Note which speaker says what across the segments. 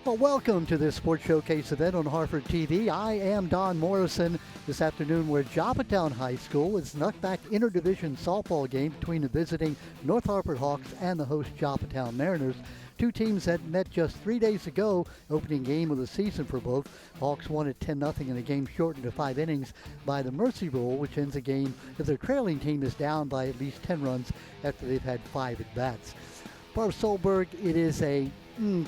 Speaker 1: Well, welcome to this Sports Showcase event on Harford TV. I am Don Morrison. This afternoon, we're at Joppatowne High School. It's an back interdivision softball game between the visiting North Harford Hawks and the host Joppatowne Mariners. Two teams that met just 3 days ago, opening game of the season for both. Hawks won at 10-0 in a game shortened to 5 innings by the Mercy Rule, which ends a game if their trailing team is down by at least 10 runs after they've had 5 at-bats. Barb Solberg, it is a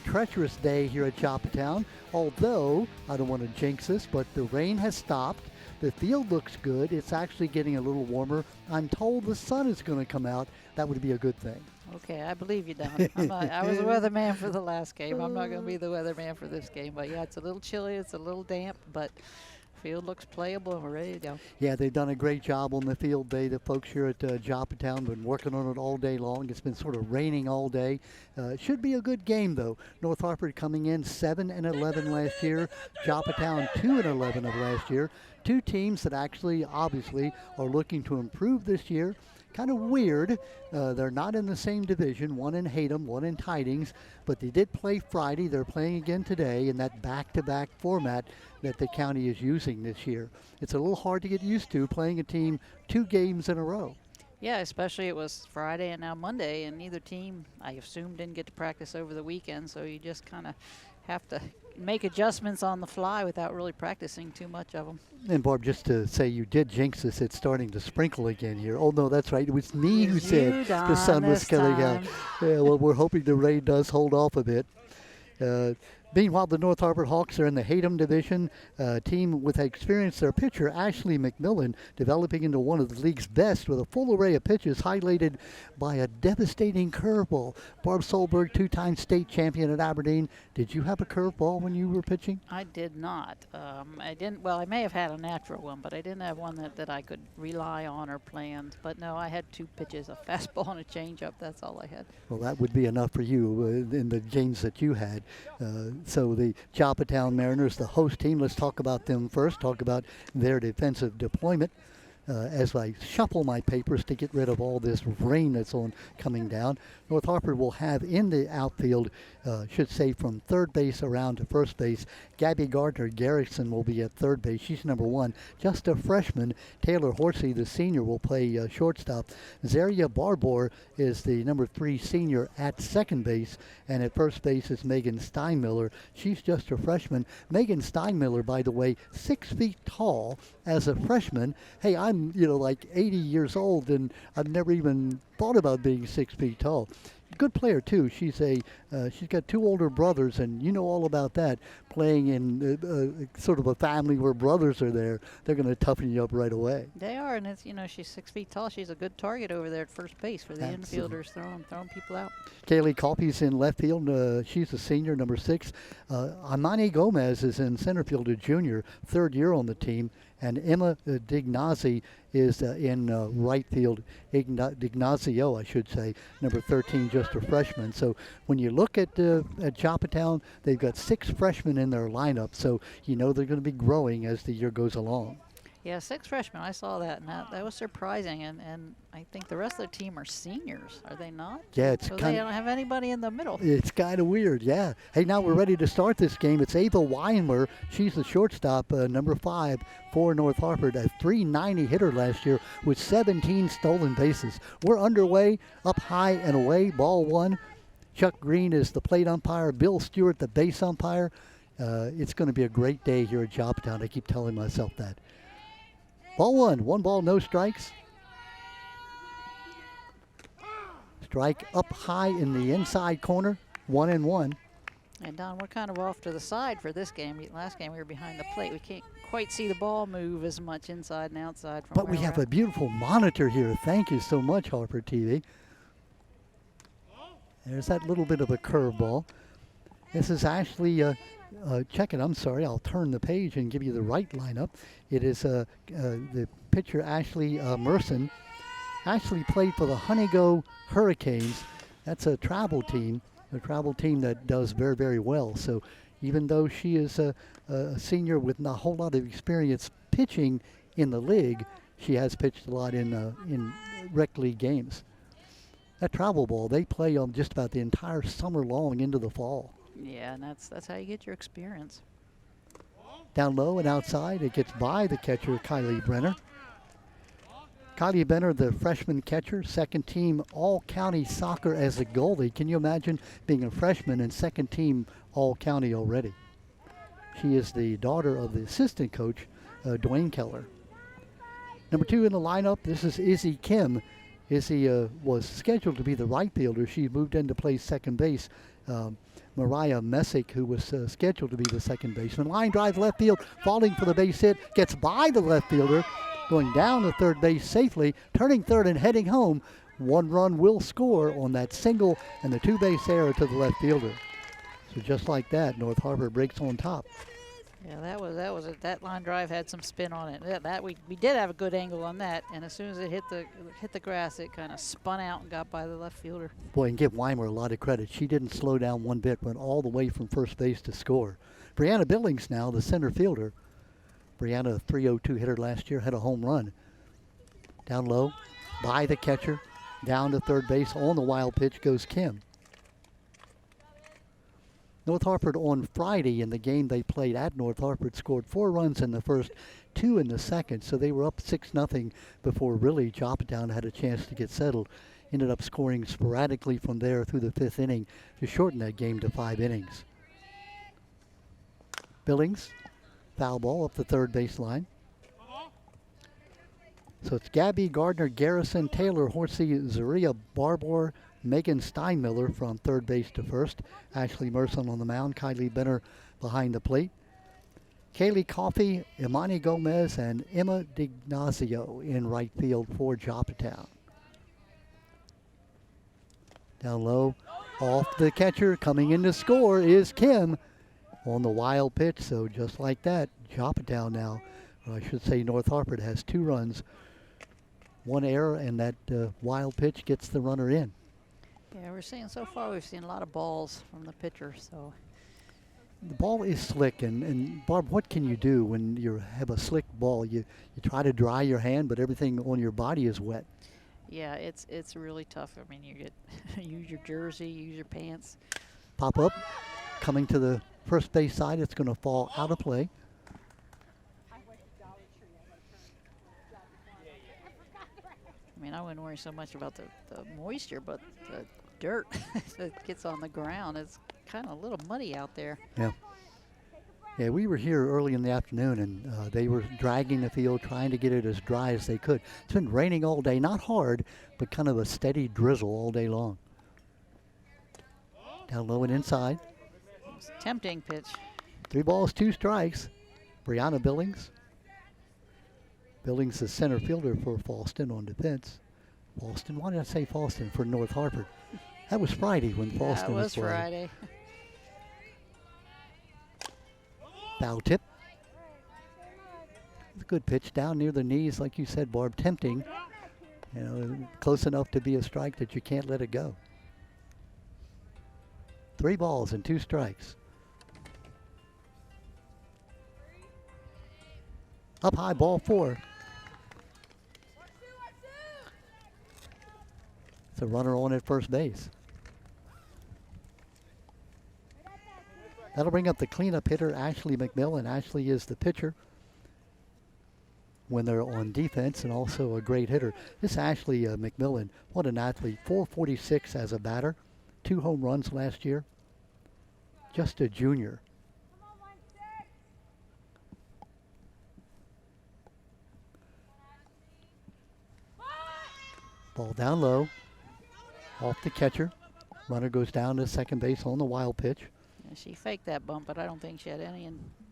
Speaker 1: treacherous day here at Joppatowne, although I don't want to jinx this, but the rain has stopped. The field looks good. It's actually getting a little warmer. I'm told the sun is going to come out. That would be a good thing.
Speaker 2: Okay, I believe you, Don. I was a weatherman for the last game. I'm not going to be the weatherman for this game. But, yeah, it's a little chilly. It's a little damp, but field looks playable, and we're ready to go.
Speaker 1: Yeah, they've done a great job on the field day. The folks here at Joppatowne have been working on it all day long. It's been sort of raining all day. It should be a good game, though. North Harford coming in 7-11 last year. Joppatowne 2-11 of last year. Two teams that actually, obviously, are looking to improve this year. Kind of weird. They're not in the same division, one in Hatem, one in Tidings, but they did play Friday. They're playing again today in that back-to-back format that the county is using this year. It's a little hard to get used to playing a team 2 games in a row.
Speaker 2: Yeah, especially it was Friday and now Monday, and neither team, I assume, didn't get to practice over the weekend, so you just kind of have to make adjustments on the fly without really practicing too much of them.
Speaker 1: And Barb, just to say you did jinx us, it's starting to sprinkle again here. Oh no, that's right. It was me who said the sun was coming out. Yeah, well, we're hoping the rain does hold off a bit. Meanwhile, the North Harford Hawks are in the Hatem division. Team with experience, their pitcher, Ashley McMillan, developing into one of the league's best with a full array of pitches highlighted by a devastating curveball. Barb Solberg, 2-time state champion at Aberdeen. Did you have a curveball when you were pitching?
Speaker 2: I did not. I didn't. Well, I may have had a natural one, but I didn't have one that I could rely on or plan. But no, I had 2 pitches, a fastball and a changeup. That's all I had.
Speaker 1: Well, that would be enough for you in the games that you had. So the Joppatowne Mariners, the host team, let's talk about them first, talk about their defensive deployment. As I shuffle my papers to get rid of all this rain that's coming down, North Harford will have in the outfield, should say from third base around to first base, Gabby Gardner-Garrison will be at third base. She's number 1. Just a freshman. Taylor Horsey, the senior, will play shortstop. Zaria Barbour is the number 3 senior at second base. And at first base is Megan Steinmiller. She's just a freshman. Megan Steinmiller, by the way, 6 feet tall as a freshman. Hey, I'm like 80 years old, and I've never even thought about being 6 feet tall. Good player too. She's got 2 older brothers, and you know all about that. Playing in sort of a family where brothers are there, they're going to toughen you up right away.
Speaker 2: They are, and it's she's 6 feet tall. She's a good target over there at first base for the infielders throwing people out.
Speaker 1: Kaylee Coffey's in left field. She's a senior, number 6. Amani Gomez is in center field, a junior, 3rd year on the team. And Emma Dignazzi is in right field. Dignazio, I should say, number 13, just a freshman. So when you look at Joppatowne, they've got 6 freshmen in their lineup. So they're going to be growing as the year goes along.
Speaker 2: Yeah, 6 freshmen. I saw that, and that was surprising. And I think the rest of the team are seniors, are they not?
Speaker 1: Yeah, it's
Speaker 2: so they don't have anybody in the middle.
Speaker 1: It's kind of weird, yeah. Hey, now we're ready to start this game. It's Ava Weimler. She's the shortstop, number 5 for North Harford, a .390 hitter last year with 17 stolen bases. We're underway, up high and away, ball 1. Chuck Green is the plate umpire. Bill Stewart, the base umpire. It's going to be a great day here at Joppatowne. I keep telling myself that. Ball 1, 1 ball, no strikes. Strike up high in the inside corner, 1-1.
Speaker 2: And Don, we're kind of off to the side for this game. Last game we were behind the plate. We can't quite see the ball move as much inside and outside.
Speaker 1: But we have a beautiful monitor here. Thank you so much, Harford TV. There's that little bit of a curveball. This is Ashley, check it, I'm sorry, I'll turn the page and give you the right lineup. It is the pitcher Ashley Merson. Ashley played for the Honeyglow Hurricanes. That's a travel team that does very, very well. So even though she is a senior with not a whole lot of experience pitching in the league, she has pitched a lot in rec league games. That travel ball, they play on just about the entire summer long into the fall.
Speaker 2: Yeah, and that's how you get your experience.
Speaker 1: Down low and outside, it gets by the catcher, Kylie Brenner. Kylie Brenner, the freshman catcher, second team all-county soccer as a goalie. Can you imagine being a freshman and second team all-county already? She is the daughter of the assistant coach, Dwayne Keller. Number 2 in the lineup, this is Izzy Kim. Izzy was scheduled to be the right fielder. She moved in to play second base. Mariah Messick, who was scheduled to be the second baseman. Line drive left field, falling for the base hit, gets by the left fielder, going down to third base safely, turning third and heading home. 1 run will score on that single and the 2-base error to the left fielder. So just like that, North Harford breaks on top.
Speaker 2: Yeah, that line drive had some spin on it. That we did have a good angle on that, and as soon as it hit the grass, it kind of spun out and got by the left fielder.
Speaker 1: Boy, and give Weimer a lot of credit. She didn't slow down one bit, went all the way from first base to score. Brianna Billings now, the center fielder. Brianna, a .302 hitter last year, had a home run. Down low, by the catcher, down to third base. On the wild pitch goes Kim. North Harford on Friday in the game they played at North Harford scored 4 runs in the first, 2 in the second, so they were up 6-0 before really Joppatowne had a chance to get settled. Ended up scoring sporadically from there through the 5th inning to shorten that game to 5 innings. Billings, foul ball up the third baseline. So it's Gabby Gardner, Garrison, Taylor, Horsey, Zaria, Barbour, Megan Steinmiller from third base to first. Ashley Merson on the mound. Kylie Benner behind the plate. Kaylee Coffey, Imani Gomez, and Emma DiGnazio in right field for Joppatowne. Down low, off the catcher, coming in to score is Kim on the wild pitch. So just like that, Joppatowne now, or I should say North Harford, has 2 runs, 1 error, and that wild pitch gets the runner in.
Speaker 2: Yeah, we've seen a lot of balls from the pitcher. So
Speaker 1: the ball is slick, and Barb, what can you do when you have a slick ball? You try to dry your hand, but everything on your body is wet.
Speaker 2: yeah, it's really tough. I mean, you get use your jersey, use your pants.
Speaker 1: Pop up, coming to the first base side, it's going to fall out of play.
Speaker 2: I mean, I wouldn't worry so much about the moisture, but the dirt that gets on the ground, it's kind of a little muddy out there.
Speaker 1: Yeah. Yeah, we were here early in the afternoon, and they were dragging the field, trying to get it as dry as they could. It's been raining all day, not hard, but kind of a steady drizzle all day long. Down low and inside.
Speaker 2: It's a tempting pitch.
Speaker 1: 3 balls, 2 strikes. Brianna Billings. Billings, the center fielder for Falston on defense. Falston, why did I say Falston for North Harford? That was Friday when Falston was playing.
Speaker 2: Friday.
Speaker 1: Foul tip. It's a good pitch down near the knees, like you said, Barb. Tempting. You know, close enough to be a strike that you can't let it go. 3 balls and 2 strikes. Up high, ball 4. It's a runner on at first base. That'll bring up the cleanup hitter, Ashley McMillan. Ashley is the pitcher when they're on defense, and also a great hitter. This Ashley McMillan, what an athlete. 446 as a batter. 2 home runs last year. Just a junior. Ball down low, off the catcher. Runner goes down to second base on the wild pitch.
Speaker 2: Yeah, she faked that bump, but I don't think she had any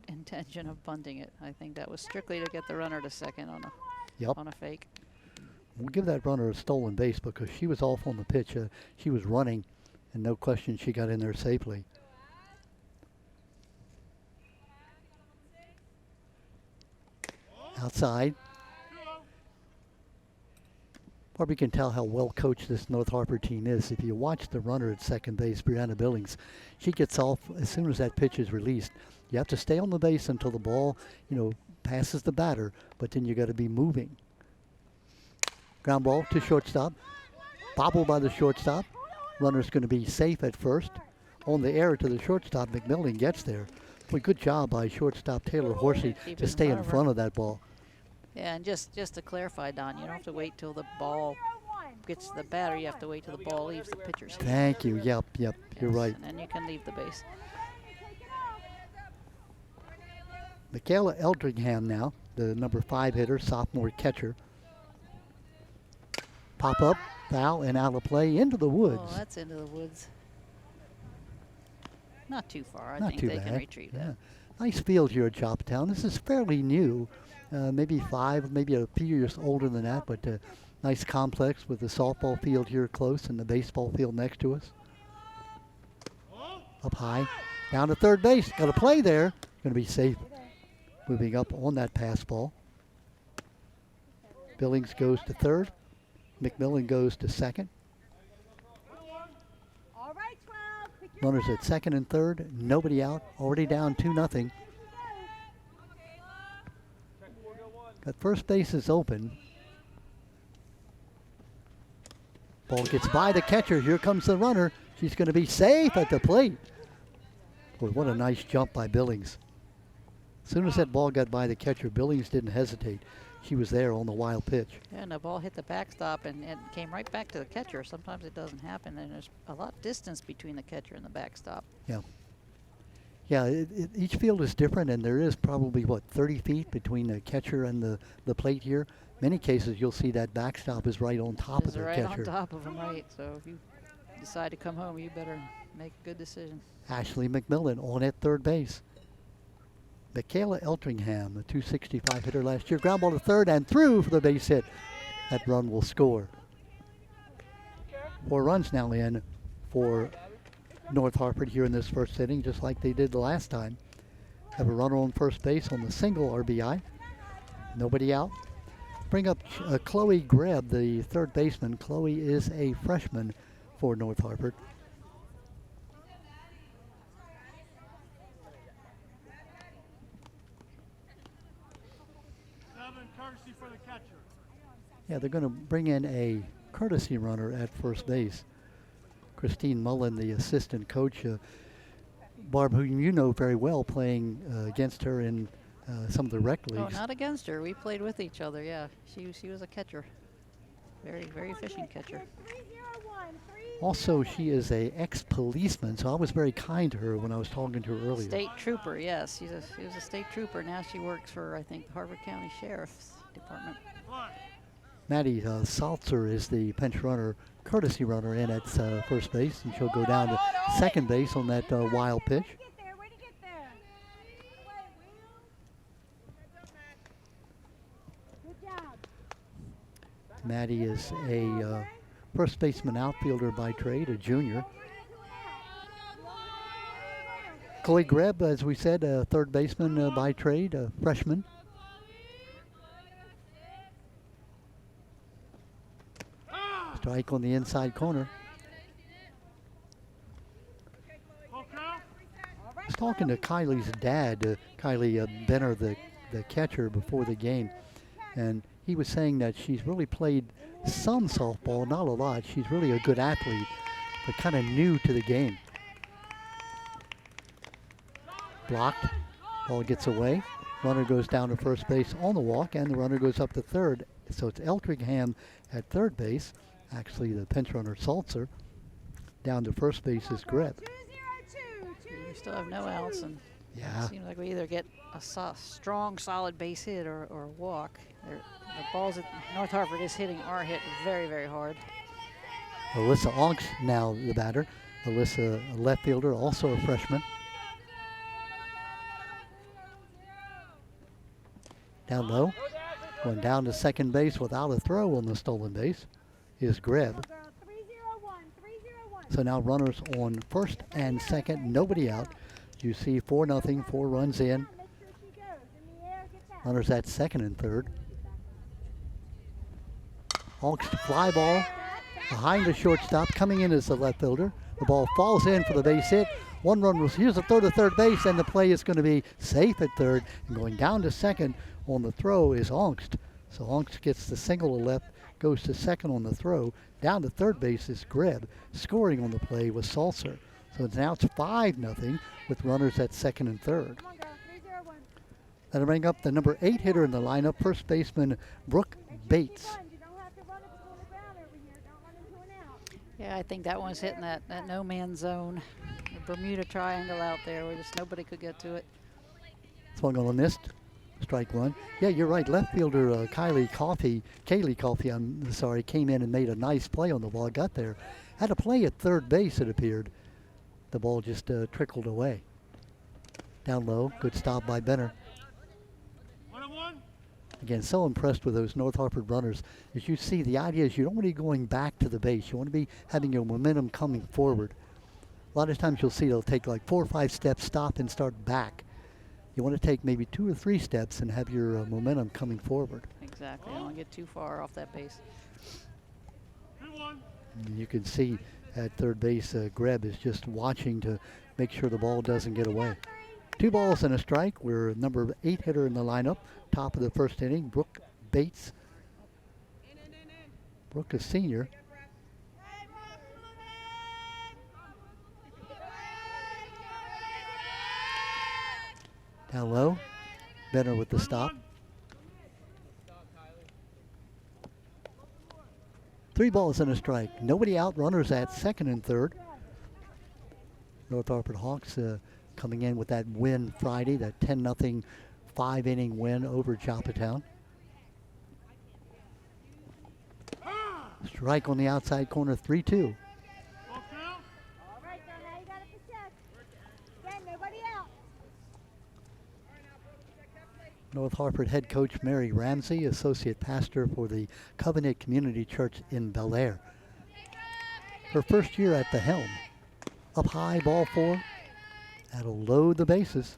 Speaker 2: intention of bunting it. I think that was strictly to get the runner to second on a fake.
Speaker 1: We'll give that runner a stolen base because she was off on the pitch. She was running, and no question she got in there safely. Outside. Barbie can tell how well coached this North Harford team is. If you watch the runner at second base, Brianna Billings, she gets off as soon as that pitch is released. You have to stay on the base until the ball, passes the batter, but then you got to be moving. Ground ball to shortstop. Bobbled by the shortstop. Runner's going to be safe at first. on the air to the shortstop. McMillan gets there. Boy, good job by shortstop Taylor Horsey
Speaker 2: Keep
Speaker 1: to
Speaker 2: it
Speaker 1: stay in
Speaker 2: of her.
Speaker 1: front of that ball.
Speaker 2: Yeah, and just to clarify, Don, you don't have to wait till the ball gets to the batter. You have to wait till the ball leaves the pitcher's hand.
Speaker 1: Thank you. Yep, you're
Speaker 2: Yes,
Speaker 1: right.
Speaker 2: And then you can leave the base.
Speaker 1: Michaela Eldringham now, the number 5 hitter, sophomore catcher. Pop up, foul, and out of play into the woods.
Speaker 2: Oh, that's into the woods. Not too far. I
Speaker 1: Not
Speaker 2: think
Speaker 1: too
Speaker 2: they
Speaker 1: bad.
Speaker 2: can retrieve that.
Speaker 1: Nice field here at Joppatowne. This is fairly new, maybe 5, maybe a few years older than that, but nice complex with the softball field here close and the baseball field next to us. Up high, down to third base. Got a play there. Going to be safe. Moving up on that pass ball. Billings goes to third. McMillan goes to second. Runners at second and third. Nobody out. Already down 2-0. That first base is open. Ball gets by the catcher. Here comes the runner. She's going to be safe at the plate. Boy, what a nice jump by Billings. As soon as that ball got by the catcher, Billings didn't hesitate. She was there on the wild pitch.
Speaker 2: Yeah, and the ball hit the backstop and it came right back to the catcher. Sometimes it doesn't happen, and there's a lot of distance between the catcher and the backstop.
Speaker 1: Yeah. Yeah, each field is different, and there is probably, 30 feet between the catcher and the plate here. Many cases, you'll see that backstop is right on top of the
Speaker 2: right
Speaker 1: catcher.
Speaker 2: on top of him, right. So if you decide to come home, you better make a good decision.
Speaker 1: Ashley McMillan on at third base. Michaela Eltringham, the 265 hitter last year, ground ball to third and through for the base hit. That run will score. 4 runs now in for North Harford here in this first inning, just like they did the last time. Have a runner on first base on the single RBI. Nobody out. Bring up Chloe Greb, the third baseman. Chloe is a freshman for North Harford. Yeah, they're going to bring in a courtesy runner at first base. Christine Mullen, the assistant coach. Barb, who you know very well, playing against her in some of the rec
Speaker 2: Oh,
Speaker 1: leagues.
Speaker 2: not against her. We played with each other, yeah. She was a catcher. Very, very efficient catcher.
Speaker 1: Also, she is a ex-policeman, so I was very kind to her when I was talking to her earlier.
Speaker 2: State trooper, yes. She was a state trooper. Now she works for, I think, the Harford County Sheriff's Department.
Speaker 1: Maddie Salzer is the pinch runner, courtesy runner in at first base, and she'll go down to second base on that wild pitch. Maddie is a first baseman outfielder by trade, a junior. Chloe Greb, as we said, a third baseman by trade, a freshman. Strike on the inside corner. I was talking to Kylie's dad, Kylie Benner, the catcher, before the game, and he was saying that she's really played some softball, not a lot. She's really a good athlete, but kind of new to the game. Blocked. Ball gets away. Runner goes down to first base on the walk, and the runner goes up to third. So it's Eltringham at third base. Actually, the pinch runner, Salzer. Down to first base is Greb.
Speaker 2: We still have no outs, and
Speaker 1: Yeah.
Speaker 2: it seems like we either get a strong, solid base hit or a walk. The balls that North Harford is hitting are hit very, very hard.
Speaker 1: Alyssa Onks now the batter. Alyssa, a left fielder, also a freshman. Down low. Going down to second base without a throw on the stolen base is Greb. So now runners on first and second, nobody out. You see 4-0, 4 runs in. Runners at second and third. Hawks fly ball behind the shortstop. Coming in as the left fielder. The ball falls in for the base hit. One run was, here's a throw to third base, and the play is going to be safe at third. And going down to second on the throw is Ongst. So Ongst gets the single to left, goes to second on the throw. Down to third base is Greb. Scoring on the play was Salzer. So now it's 5-0 with runners at second and third. That'll bring up the number 8 hitter in the lineup, first baseman Brooke Bates.
Speaker 2: Yeah, I think that one's hitting that no man's zone, the Bermuda Triangle out there where just nobody could get to it.
Speaker 1: Swung on a missed. Strike one. Yeah, you're right. Left fielder Kaylee Coffey, I'm sorry, came in and made a nice play on the ball. Got there. Had a play at third base, it appeared. The ball just trickled away. Down low. Good stop by Benner. Again, so impressed with those North Harford runners. As you see, the idea is you don't want to be going back to the base. You want to be having your momentum coming forward. A lot of times you'll see they'll take like 4 or 5 steps, stop, and start back. You want to take maybe 2 or 3 steps and have your momentum coming forward.
Speaker 2: Exactly. I don't want to get too far off that base.
Speaker 1: And you can see at third base, Greb is just watching to make sure the ball doesn't get away. 2 balls and a strike. We're number 8 hitter in the lineup. Top of the first inning, Brooke Bates. Brooke, a senior. Down low. Benner with the stop. 3 balls and a strike. Nobody out. Runners at second and third. North Harford Hawks coming in with that win Friday, that 10-0 5-inning win over Joppatowne. Strike on the outside corner, 3-2. North Harford head coach Mary Ramsey, associate pastor for the Covenant Community Church in Bel Air. Her first year at the helm. Up high, ball 4. That'll load the bases.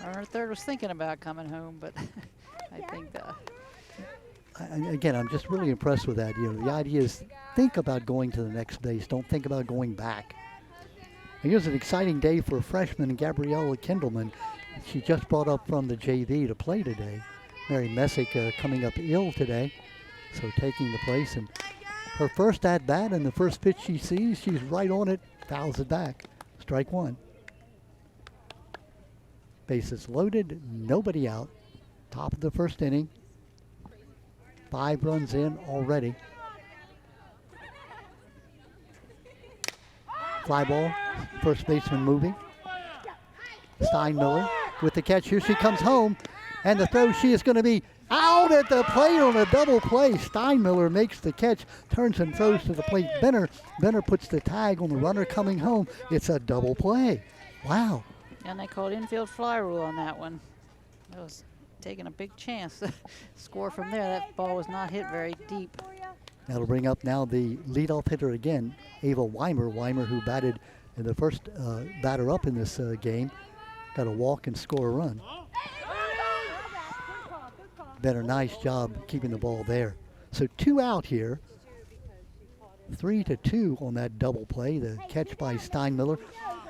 Speaker 2: Our third was thinking about coming home, but I think
Speaker 1: again, I'm just really impressed with that. You know, the idea is think about going to the next base. Don't think about going back. And here's an exciting day for freshman Gabriella Kindleman. She just brought up from the JV to play today. Mary Messick coming up ill today, so taking the place. And her first at-bat and the first pitch she sees, she's right on it, fouls it back. Strike 1. Bases loaded, nobody out. Top of the first inning. 5 runs in already. Fly ball, first baseman moving. Steinmiller with the catch. Here she comes home, and the throw, she is going to be out at the plate on a double play. Steinmiller makes the catch, turns and throws to the plate. Benner puts the tag on the runner coming home. It's a double play. Wow.
Speaker 2: And they called infield fly rule on that one. That was taking a big chance to score from there. That ball was not hit very deep.
Speaker 1: That'll bring up now the leadoff hitter again, Ava Weimer. Weimer, who batted in the first batter up in this game, got a walk and score a run. Benner, nice job keeping the ball there. So 2 out here. 3-2 on that double play. The catch by Steinmiller.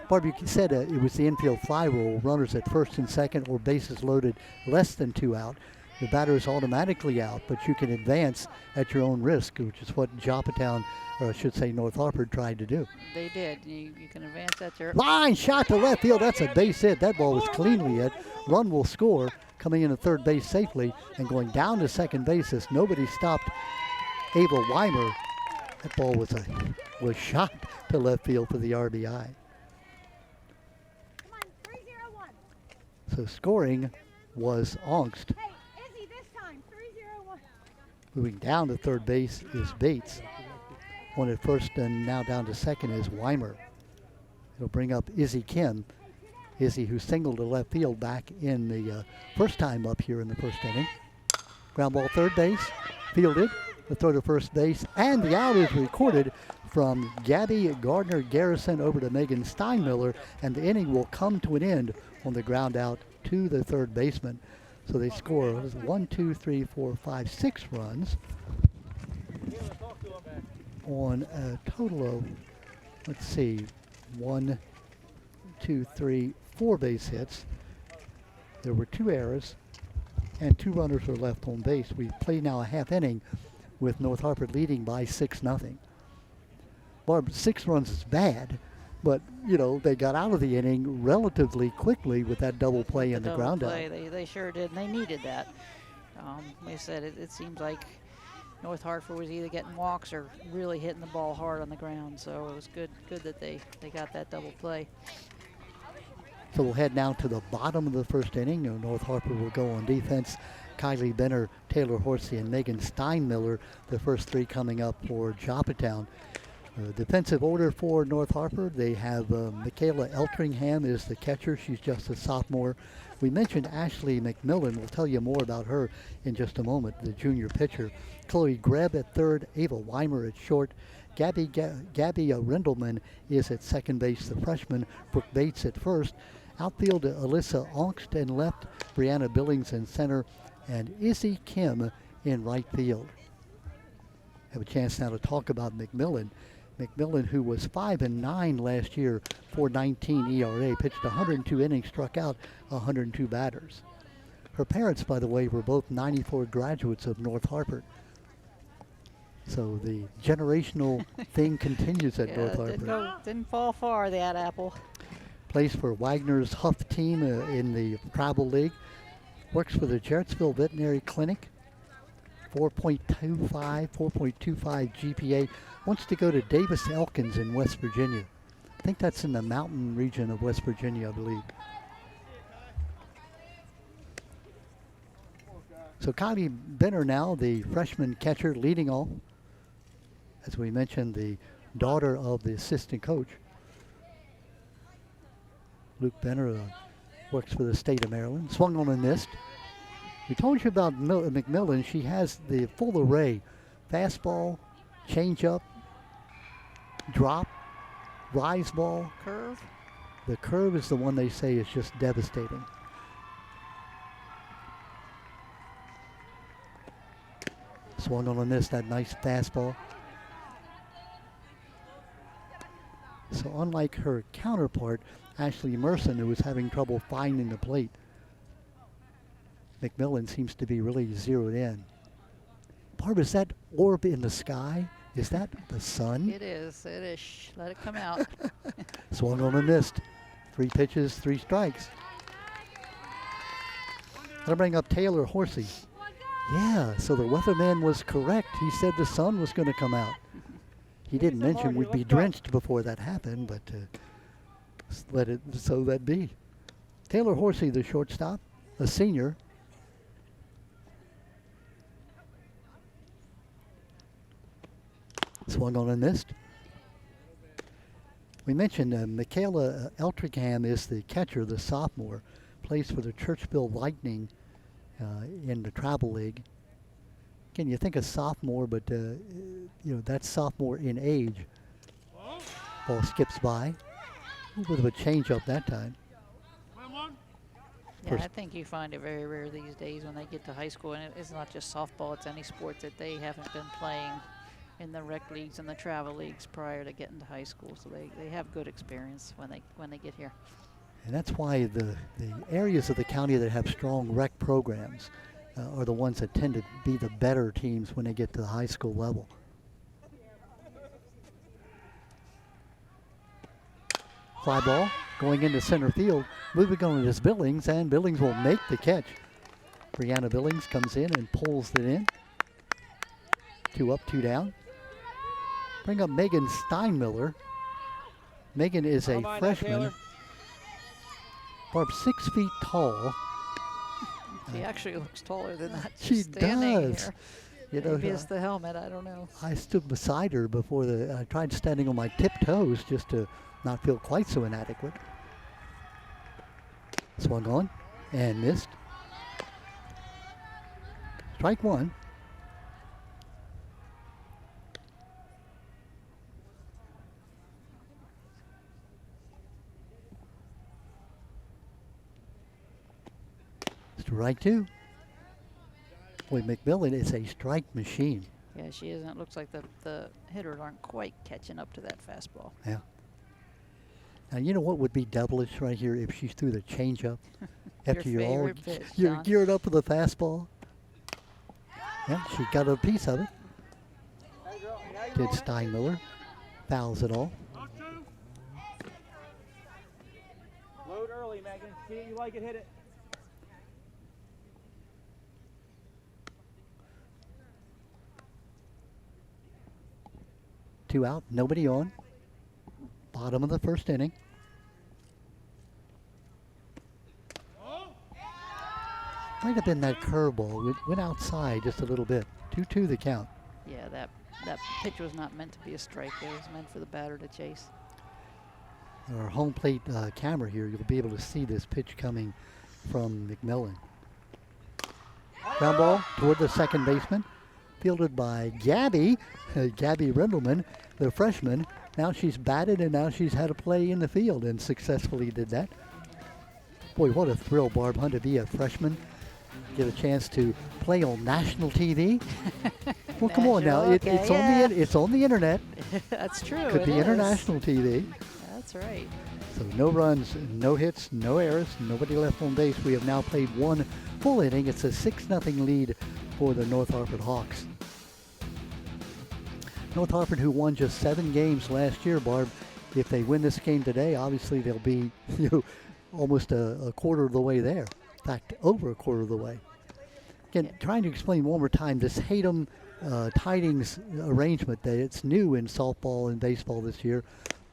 Speaker 1: Barb, you said it was the infield fly rule. Runners at first and second or bases loaded less than 2 out. The batter is automatically out, but you can advance at your own risk, which is what Joppatowne, or I should say North Harford, tried to do.
Speaker 2: They did. You can advance at your...
Speaker 1: Line shot to left field. That's a base hit. That ball was cleanly hit. Run will score, coming in at third base safely and going down to second base as nobody stopped Ava Weimer. That ball was shot to left field for the RBI. So scoring was Ongst. Moving down to third base is Bates. On at first and now down to second is Weimer. It'll bring up Izzy Kim. Izzy, who singled to left field back in the first time up here in the first inning. Ground ball third base, fielded. The throw to first base, and the out is recorded from Gabby Gardner-Garrison over to Megan Steinmiller, and the inning will come to an end on the ground out to the third baseman. So they score 1, 2, 3, 4, 5, 6 runs on a total of, let's see, 1, 2, 3, 4 base hits. There were 2 errors, and 2 runners were left on base. We've played now a half inning with North Harford leading by 6-0. Barb, 6 runs is bad, but you know they got out of the inning relatively quickly with that double play and the ground out.
Speaker 2: They sure did, and they needed that. Like I said, it seems like North Hartford was either getting walks or really hitting the ball hard on the ground. So it was good that they got that double play.
Speaker 1: So we'll head now to the bottom of the first inning. North Hartford will go on defense. Kylie Benner, Taylor Horsey, and Megan Steinmiller, the first 3 coming up for Joppatowne. Defensive order for North Hartford, they have Michaela Eltringham is the catcher. She's just a sophomore. We mentioned Ashley McMillan. We'll tell you more about her in just a moment, the junior pitcher. Chloe Greb at third, Ava Weimer at short. Gabby Rindelman is at second base, the freshman. Brooke Bates at first. Outfield, Alyssa Ongst in left, Brianna Billings in center, and Izzy Kim in right field. Have a chance now to talk about McMillan. McMillan, who was 5-9 last year, 4.19 ERA, pitched 102 innings, struck out 102 batters. Her parents, by the way, were both 94 graduates of North Harford. So the generational thing continues at North Harford.
Speaker 2: Didn't fall far, that apple.
Speaker 1: Plays for Wagner's Huff team in the Travel League. Works for the Jarrettsville Veterinary Clinic. 4.25 GPA. Wants to go to Davis Elkins in West Virginia. I think that's in the mountain region of West Virginia, I believe. So Kylie Benner now, the freshman catcher, leading off. As we mentioned, the daughter of the assistant coach. Luke Benner works for the state of Maryland. Swung on and missed. We told you about McMillan. She has the full array. Fastball, changeup, drop, rise ball.
Speaker 2: Curve.
Speaker 1: The curve is the one they say is just devastating. Swung on and missed, that nice fastball. So unlike her counterpart, Ashley Merson, who was having trouble finding the plate, McMillan seems to be really zeroed in. Barb, is that orb in the sky? Is that the sun?
Speaker 2: It is. It is. Let it come out.
Speaker 1: Swung on and missed. 3 pitches, 3 strikes. I'll bring up Taylor Horsey. Yeah, so the weatherman was correct. He said the sun was going to come out. He didn't mention we'd be drenched before that happened, but let it so that be. Taylor Horsey, the shortstop, a senior. Swung on and missed. We mentioned Michaela Eltringham is the catcher, the sophomore, plays for the Churchville Lightning in the Travel League. Again, you think a sophomore, but you know that's sophomore in age. Ball skips by. A little bit of a change-up that time.
Speaker 2: Yeah, I think you find it very rare these days when they get to high school, and it's not just softball; it's any sport that they haven't been playing in the rec leagues and the travel leagues prior to getting to high school. So they have good experience when they get here.
Speaker 1: And that's why the areas of the county that have strong rec programs are the ones that tend to be the better teams when they get to the high school level. Fly ball going into center field. Moving on is Billings, and Billings will make the catch. Brianna Billings comes in and pulls it in. 2 up, 2 down. Bring up Megan Steinmiller. Megan is a freshman. Barb, 6 feet tall.
Speaker 2: She actually looks taller than that.
Speaker 1: She does.
Speaker 2: Here.
Speaker 1: You know,
Speaker 2: maybe it's the helmet. I don't know.
Speaker 1: I stood beside her before I tried standing on my tiptoes just to not feel quite so inadequate. Swung on and missed. Strike 1. Strike 2. Boy, McMillan is a strike machine.
Speaker 2: Yeah, she isn't. It looks like the hitters aren't quite catching up to that fastball.
Speaker 1: Yeah. Now, you know what would be devilish right here if she threw the changeup after you're geared up for the fastball? Yeah, she got a piece of it. did Steinmiller. Fouls it all.
Speaker 3: Load early, Megan. See it, you like it, hit it.
Speaker 1: Two out, nobody on. Bottom of the first inning. Might have been that curveball. It went outside just a little bit. 2-2 the count.
Speaker 2: Yeah, that pitch was not meant to be a strike. It was meant for the batter to chase.
Speaker 1: Our home plate camera here, you'll be able to see this pitch coming from McMillan. Ground ball toward the second baseman, fielded by Gabby Rendelman, the freshman. Now she's batted and now she's had a play in the field and successfully did that. Boy, what a thrill, Barb Hunt, to be a freshman. Get a chance to play on national TV. Well, come on now, it's on the internet.
Speaker 2: That's true.
Speaker 1: Could be international TV.
Speaker 2: That's right.
Speaker 1: So no runs, no hits, no errors, nobody left on base. We have now played one full inning. It's a 6-0 lead for the North Harford Hawks. North Harford, who won just 7 games last year, Barb, if they win this game today, obviously they'll be almost a quarter of the way there. In fact, over a quarter of the way. Again, trying to explain one more time, this Hatem Tidings arrangement, that it's new in softball and baseball this year.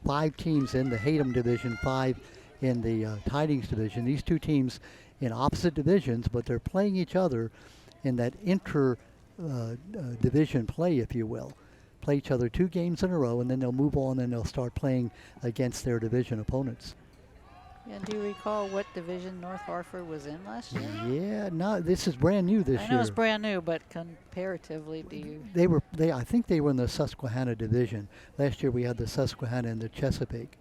Speaker 1: 5 teams in the Hatem division, 5 in the Tidings division. These two teams in opposite divisions, but they're playing each other in that division play, if you will. Play each other 2 games in a row, and then they'll move on and they'll start playing against their division opponents.
Speaker 2: And do you recall what division North Harford was in last year?
Speaker 1: Yeah, no, this is brand new this year.
Speaker 2: I know it's brand new, but comparatively, do you?
Speaker 1: I think they were in the Susquehanna division. Last year we had the Susquehanna and the Chesapeake.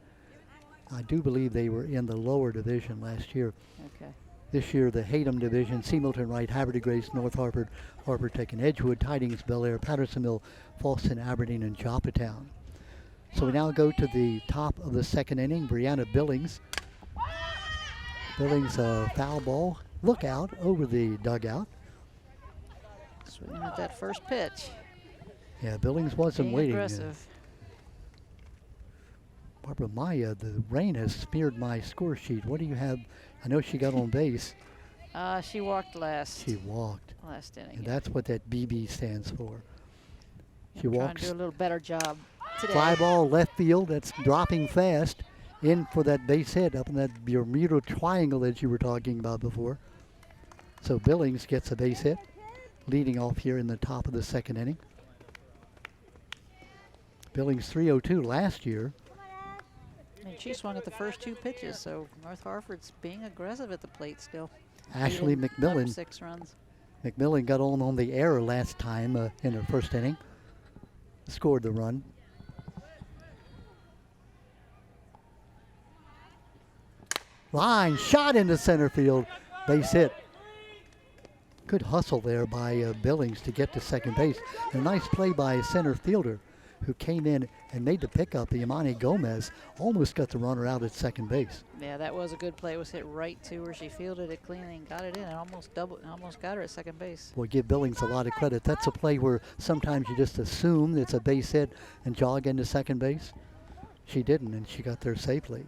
Speaker 1: I do believe they were in the lower division last year.
Speaker 2: Okay.
Speaker 1: This year the Hatem division, Seamilton, Wright, Havre Grace, North Harford, Harford Tech and Edgewood, Tidings, Bel Air, Pattersonville, Falston, Aberdeen, and Joppatowne. So we now go to the top of the second inning. Brianna Billings. Billings foul ball. Look out over the dugout.
Speaker 2: Swinging at that first pitch.
Speaker 1: Yeah, Billings wasn't
Speaker 2: Being
Speaker 1: waiting.
Speaker 2: aggressive.
Speaker 1: Barbara Maya, the rain has smeared my score sheet. What do you have? I know she got on base.
Speaker 2: She walked last.
Speaker 1: She walked.
Speaker 2: Last inning.
Speaker 1: And that's what that BB stands for. She
Speaker 2: I'm trying
Speaker 1: walks.
Speaker 2: to do a little better job today.
Speaker 1: Fly ball left field. That's dropping fast. In for that base hit up in that Bermuda Triangle that you were talking about before. So Billings gets a base hit, leading off here in the top of the second inning. Billings 302 last year.
Speaker 2: And she swung at the first 2 pitches, so North Harford's being aggressive at the plate still.
Speaker 1: Ashley
Speaker 2: Leading
Speaker 1: McMillan.
Speaker 2: 6 runs.
Speaker 1: McMillan got on the air last time in her first inning. Scored the run. Line shot into center field. Base hit. Good hustle there by Billings to get to second base. A nice play by a center fielder who came in and made the pickup. Imani Gomez almost got the runner out at second base.
Speaker 2: Yeah, that was a good play. It was hit right to her. She fielded it cleanly and got it in. And almost got her at second base.
Speaker 1: We'll give Billings a lot of credit. That's a play where sometimes you just assume it's a base hit and jog into second base. She didn't, and she got there safely.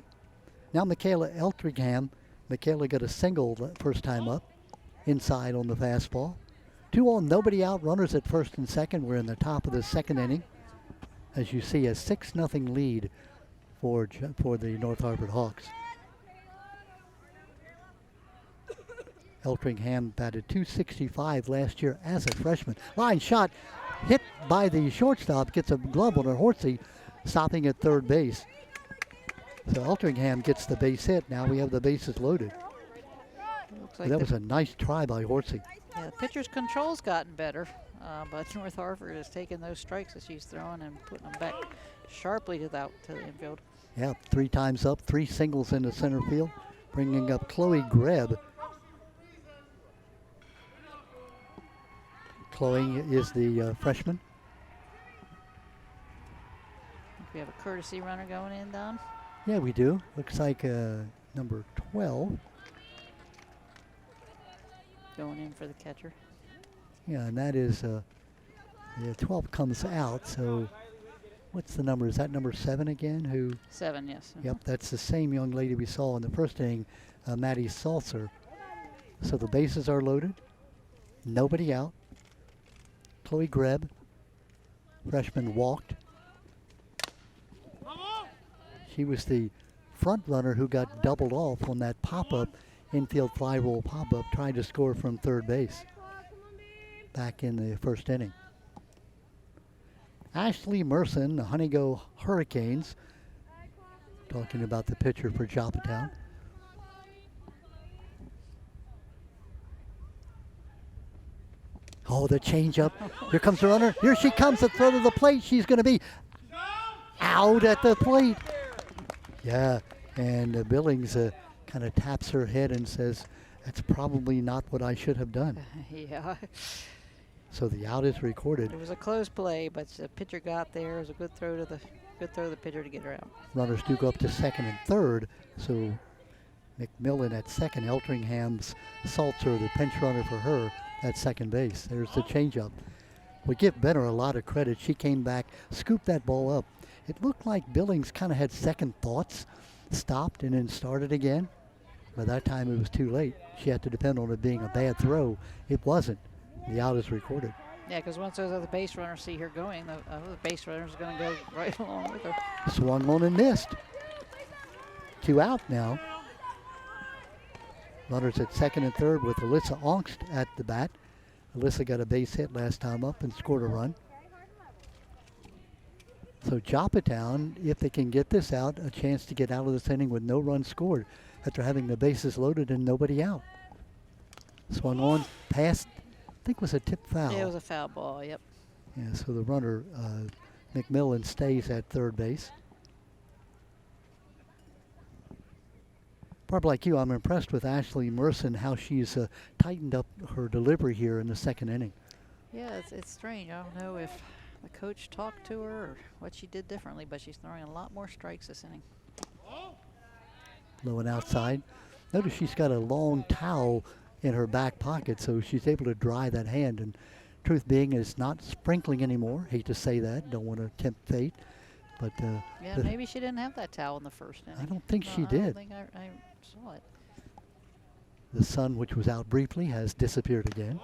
Speaker 1: Now Michaela Eltringham. Michaela got a single first time up, inside on the fastball. 2 on, nobody out, runners at first and second. We're in the top of the second inning. As you see, a 6-0 lead for the North Harford Hawks. Eltringham batted .265 last year as a freshman. Line shot, hit by the shortstop, gets a glove on her. Horsey stopping at third base. So Eltringham gets the base hit. Now we have the bases loaded.
Speaker 2: Looks like
Speaker 1: That was a nice try by Horsey.
Speaker 2: Yeah, the pitcher's control's gotten better, but North Harford is taking those strikes that she's throwing and putting them back sharply to the infield.
Speaker 1: Yeah, 3 times up, 3 singles into center field, bringing up Chloe Greb. Chloe is the freshman.
Speaker 2: We have a courtesy runner going in, Don.
Speaker 1: Yeah, we do. Looks like number 12.
Speaker 2: Going in for the catcher.
Speaker 1: Yeah, and that is 12 comes out, so what's the number? Is that number 7 again? Who?
Speaker 2: 7, yes.
Speaker 1: Yep, that's the same young lady we saw in the first inning, Maddie Salzer. So the bases are loaded. Nobody out. Chloe Greb, freshman, walked. She was the front runner who got doubled off on that pop-up, infield fly roll pop-up, trying to score from third base back in the first inning. Ashley Merson, the Honeyglow Hurricanes, talking about the pitcher for Joppatowne. Oh, the changeup. Here comes the runner. Here she comes, the throw to the plate. She's going to be out at the plate. Yeah, and Billings kind of taps her head and says, that's probably not what I should have done.
Speaker 2: Yeah.
Speaker 1: So the out is recorded.
Speaker 2: It was a close play, but the pitcher got there. It was a good throw to the pitcher to get her out.
Speaker 1: Runners do go up to second and third. So McMillan at second. Eltringham's Salter, the pinch runner for her, at second base. There's the changeup. We give Benner a lot of credit. She came back, scooped that ball up. It looked like Billings kind of had second thoughts, stopped and then started again. By that time it was too late. She had to depend on it being a bad throw. It wasn't. The out is recorded.
Speaker 2: Yeah, because once those other base runners see her going, the other base runners are going to go right along with her.
Speaker 1: Swung on and missed. 2 out now. Runners at second and third with Alyssa Ongst at the bat. Alyssa got a base hit last time up and scored a run. So Joppatowne, if they can get this out, a chance to get out of this inning with no runs scored after having the bases loaded and nobody out. Swung on, passed, I think was a tip foul.
Speaker 2: Yeah, it was a foul ball, yep.
Speaker 1: Yeah, so the runner, McMillan, stays at third base. Probably like you, I'm impressed with Ashley Merson, how she's tightened up her delivery here in the second inning.
Speaker 2: Yeah, it's strange. I don't know if the coach talked to her or what she did differently, but she's throwing a lot more strikes this inning.
Speaker 1: Low and outside. Notice she's got a long towel in her back pocket, so she's able to dry that hand. And truth being, it's not sprinkling anymore. Hate to say that. Don't want to tempt fate. But
Speaker 2: yeah, maybe she didn't have that towel in the first inning.
Speaker 1: I don't think she
Speaker 2: I
Speaker 1: did.
Speaker 2: don't think I saw it.
Speaker 1: The sun, which was out briefly, has disappeared again.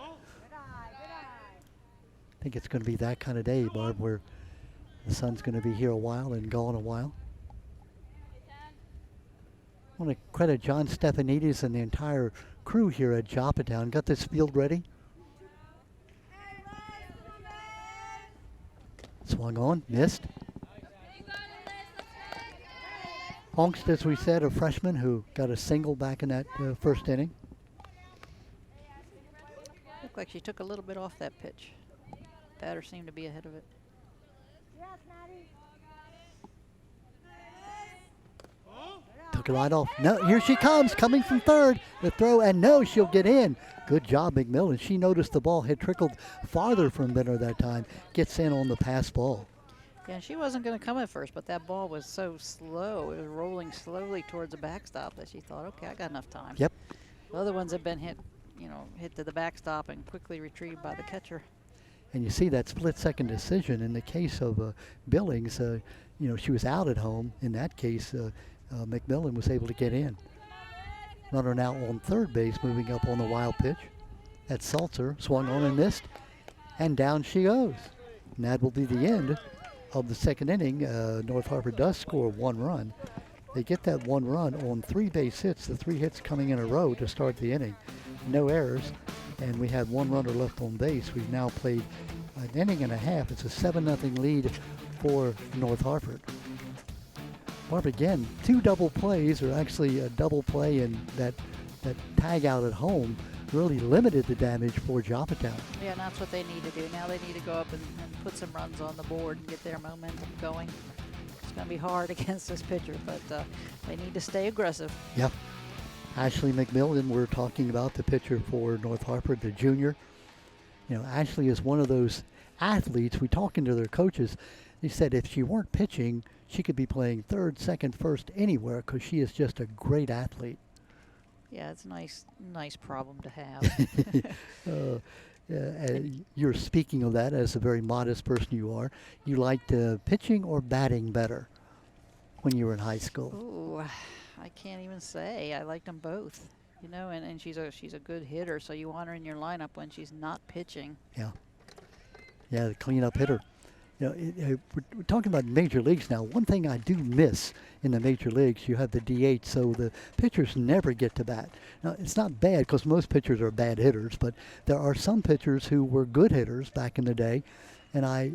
Speaker 1: I think it's going to be that kind of day, Barb, where the sun's going to be here a while and gone a while. I want to credit John Stefanidis and the entire crew here at Joppatowne. Got this field ready. Swung on, missed. Ongst, as we said, a freshman who got a single back in that first inning.
Speaker 2: Looked like she took a little bit off that pitch. Batter seemed to be ahead of it.
Speaker 1: Took it right off. No, here she comes, coming from third. The throw, and no, she'll get in. Good job, McMillan. She noticed the ball had trickled farther from Benner that time. Gets in on the pass ball.
Speaker 2: Yeah, she wasn't going to come at first, but that ball was so slow. It was rolling slowly towards the backstop that she thought, okay, I got enough time.
Speaker 1: Yep.
Speaker 2: The other ones have been hit to the backstop and quickly retrieved by the catcher.
Speaker 1: And you see that split-second decision in the case of Billings. She was out at home. In that case, McMillan was able to get in. Runner now on third base, moving up on the wild pitch. That's Salter, swung on and missed, and down she goes. And that will be the end of the second inning. North Harford does score 1 run. They get that 1 run on 3 base hits, the 3 hits coming in a row to start the inning. No errors, and we had 1 runner left on base. We've now played an inning and a half. It's a 7-0 lead for North Harford. Barb, again, 2 double plays, or actually a double play and that tag out at home really limited the damage for Joppatowne.
Speaker 2: Yeah, and that's what they need to do. Now they need to go up and put some runs on the board and get their momentum going. It's going to be hard against this pitcher, but they need to stay aggressive.
Speaker 1: Yep. Ashley McMillan, we're talking about, the pitcher for North Harford, the junior. Ashley is one of those athletes. We talking to their coaches. They said if she weren't pitching, she could be playing third, second, first, anywhere, because she is just a great athlete.
Speaker 2: Yeah, it's a nice problem to have.
Speaker 1: You're speaking of that as a very modest person you are. You liked pitching or batting better when you were in high school?
Speaker 2: Ooh, I can't even say. I liked them both. You know, and she's a good hitter, so you want her in your lineup when she's not pitching.
Speaker 1: Yeah. Yeah, the cleanup hitter. You know, we're talking about major leagues now. One thing I do miss in the major leagues, you have the DH, so the pitchers never get to bat. Now, it's not bad because most pitchers are bad hitters, but there are some pitchers who were good hitters back in the day, and I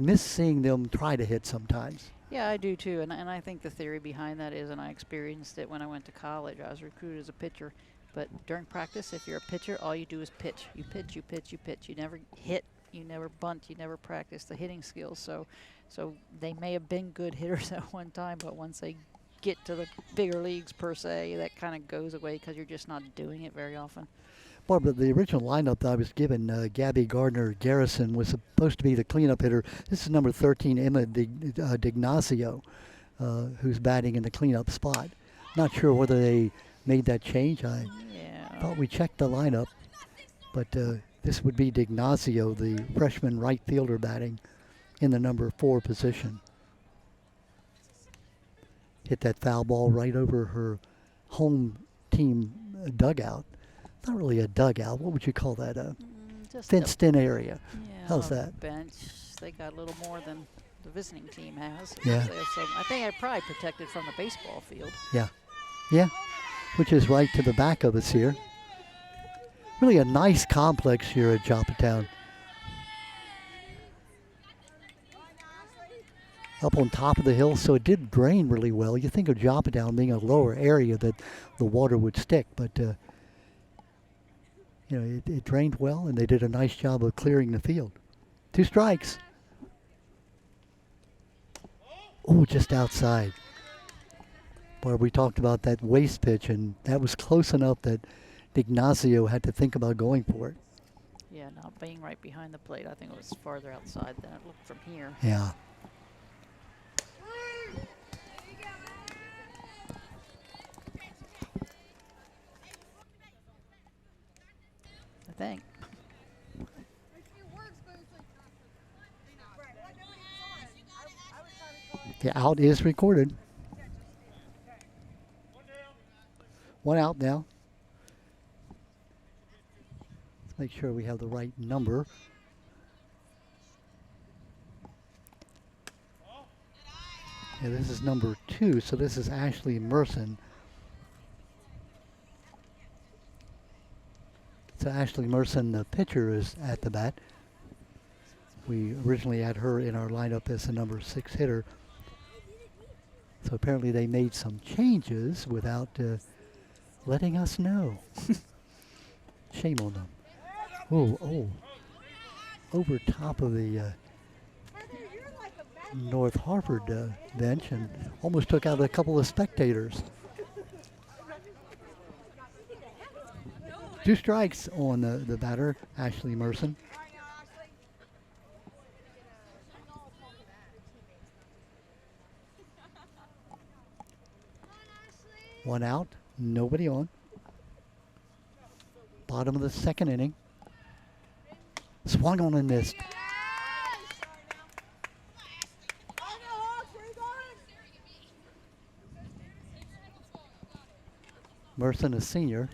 Speaker 1: miss seeing them try to hit sometimes.
Speaker 2: Yeah, I do too, and I think the theory behind that is, and I experienced it when I went to college. I was recruited as a pitcher, but during practice, if you're a pitcher, all you do is pitch. You pitch, you pitch, you pitch. You never hit. You never bunt. You never practice the hitting skills. So they may have been good hitters at one time, but once they get to the bigger leagues per se, that kind of goes away because you're just not doing it very often.
Speaker 1: Barbara, the original lineup that I was given, Gabby Gardner Garrison was supposed to be the cleanup hitter. This is number 13, Emma D'Ignazio, who's batting in the cleanup spot. Not sure whether they made that change. I thought we checked the lineup, but this would be D'Ignazio, the freshman right fielder batting in the number 4 position. Hit that foul ball right over her home team dugout. Not really a dugout. What would you call that? A
Speaker 2: Just
Speaker 1: fenced-in area.
Speaker 2: Yeah,
Speaker 1: How's
Speaker 2: a
Speaker 1: that?
Speaker 2: bench. They got a little more than the visiting team has.
Speaker 1: Yeah.
Speaker 2: They have I think they're probably protected from the baseball field.
Speaker 1: Yeah. Yeah. Which is right to the back of us here. Really a nice complex here at Joppatowne. Up on top of the hill, so it did drain really well. You think of Joppatowne being a lower area that the water would stick, but you know, it drained well, and they did a nice job of clearing the field. 2 strikes. Oh, just outside. Boy, we talked about that waist pitch, and that was close enough that D'Ignazio had to think about going for it.
Speaker 2: Yeah, not being right behind the plate. I think it was farther outside than it looked from here.
Speaker 1: Yeah.
Speaker 2: I think.
Speaker 1: The out is recorded. 1 out now. Let's make sure we have the right number. Yeah, this is number 2, so this is Ashley Merson. So Ashley Merson, the pitcher, is at the bat. We originally had her in our lineup as the number 6 hitter. So apparently they made some changes without letting us know. Shame on them. Oh. Over top of the North Harford bench and almost took out a couple of spectators. 2 strikes on the batter, Ashley Merson. One out, nobody on. Bottom of the 2nd inning. Swung on and missed. Merson, a senior.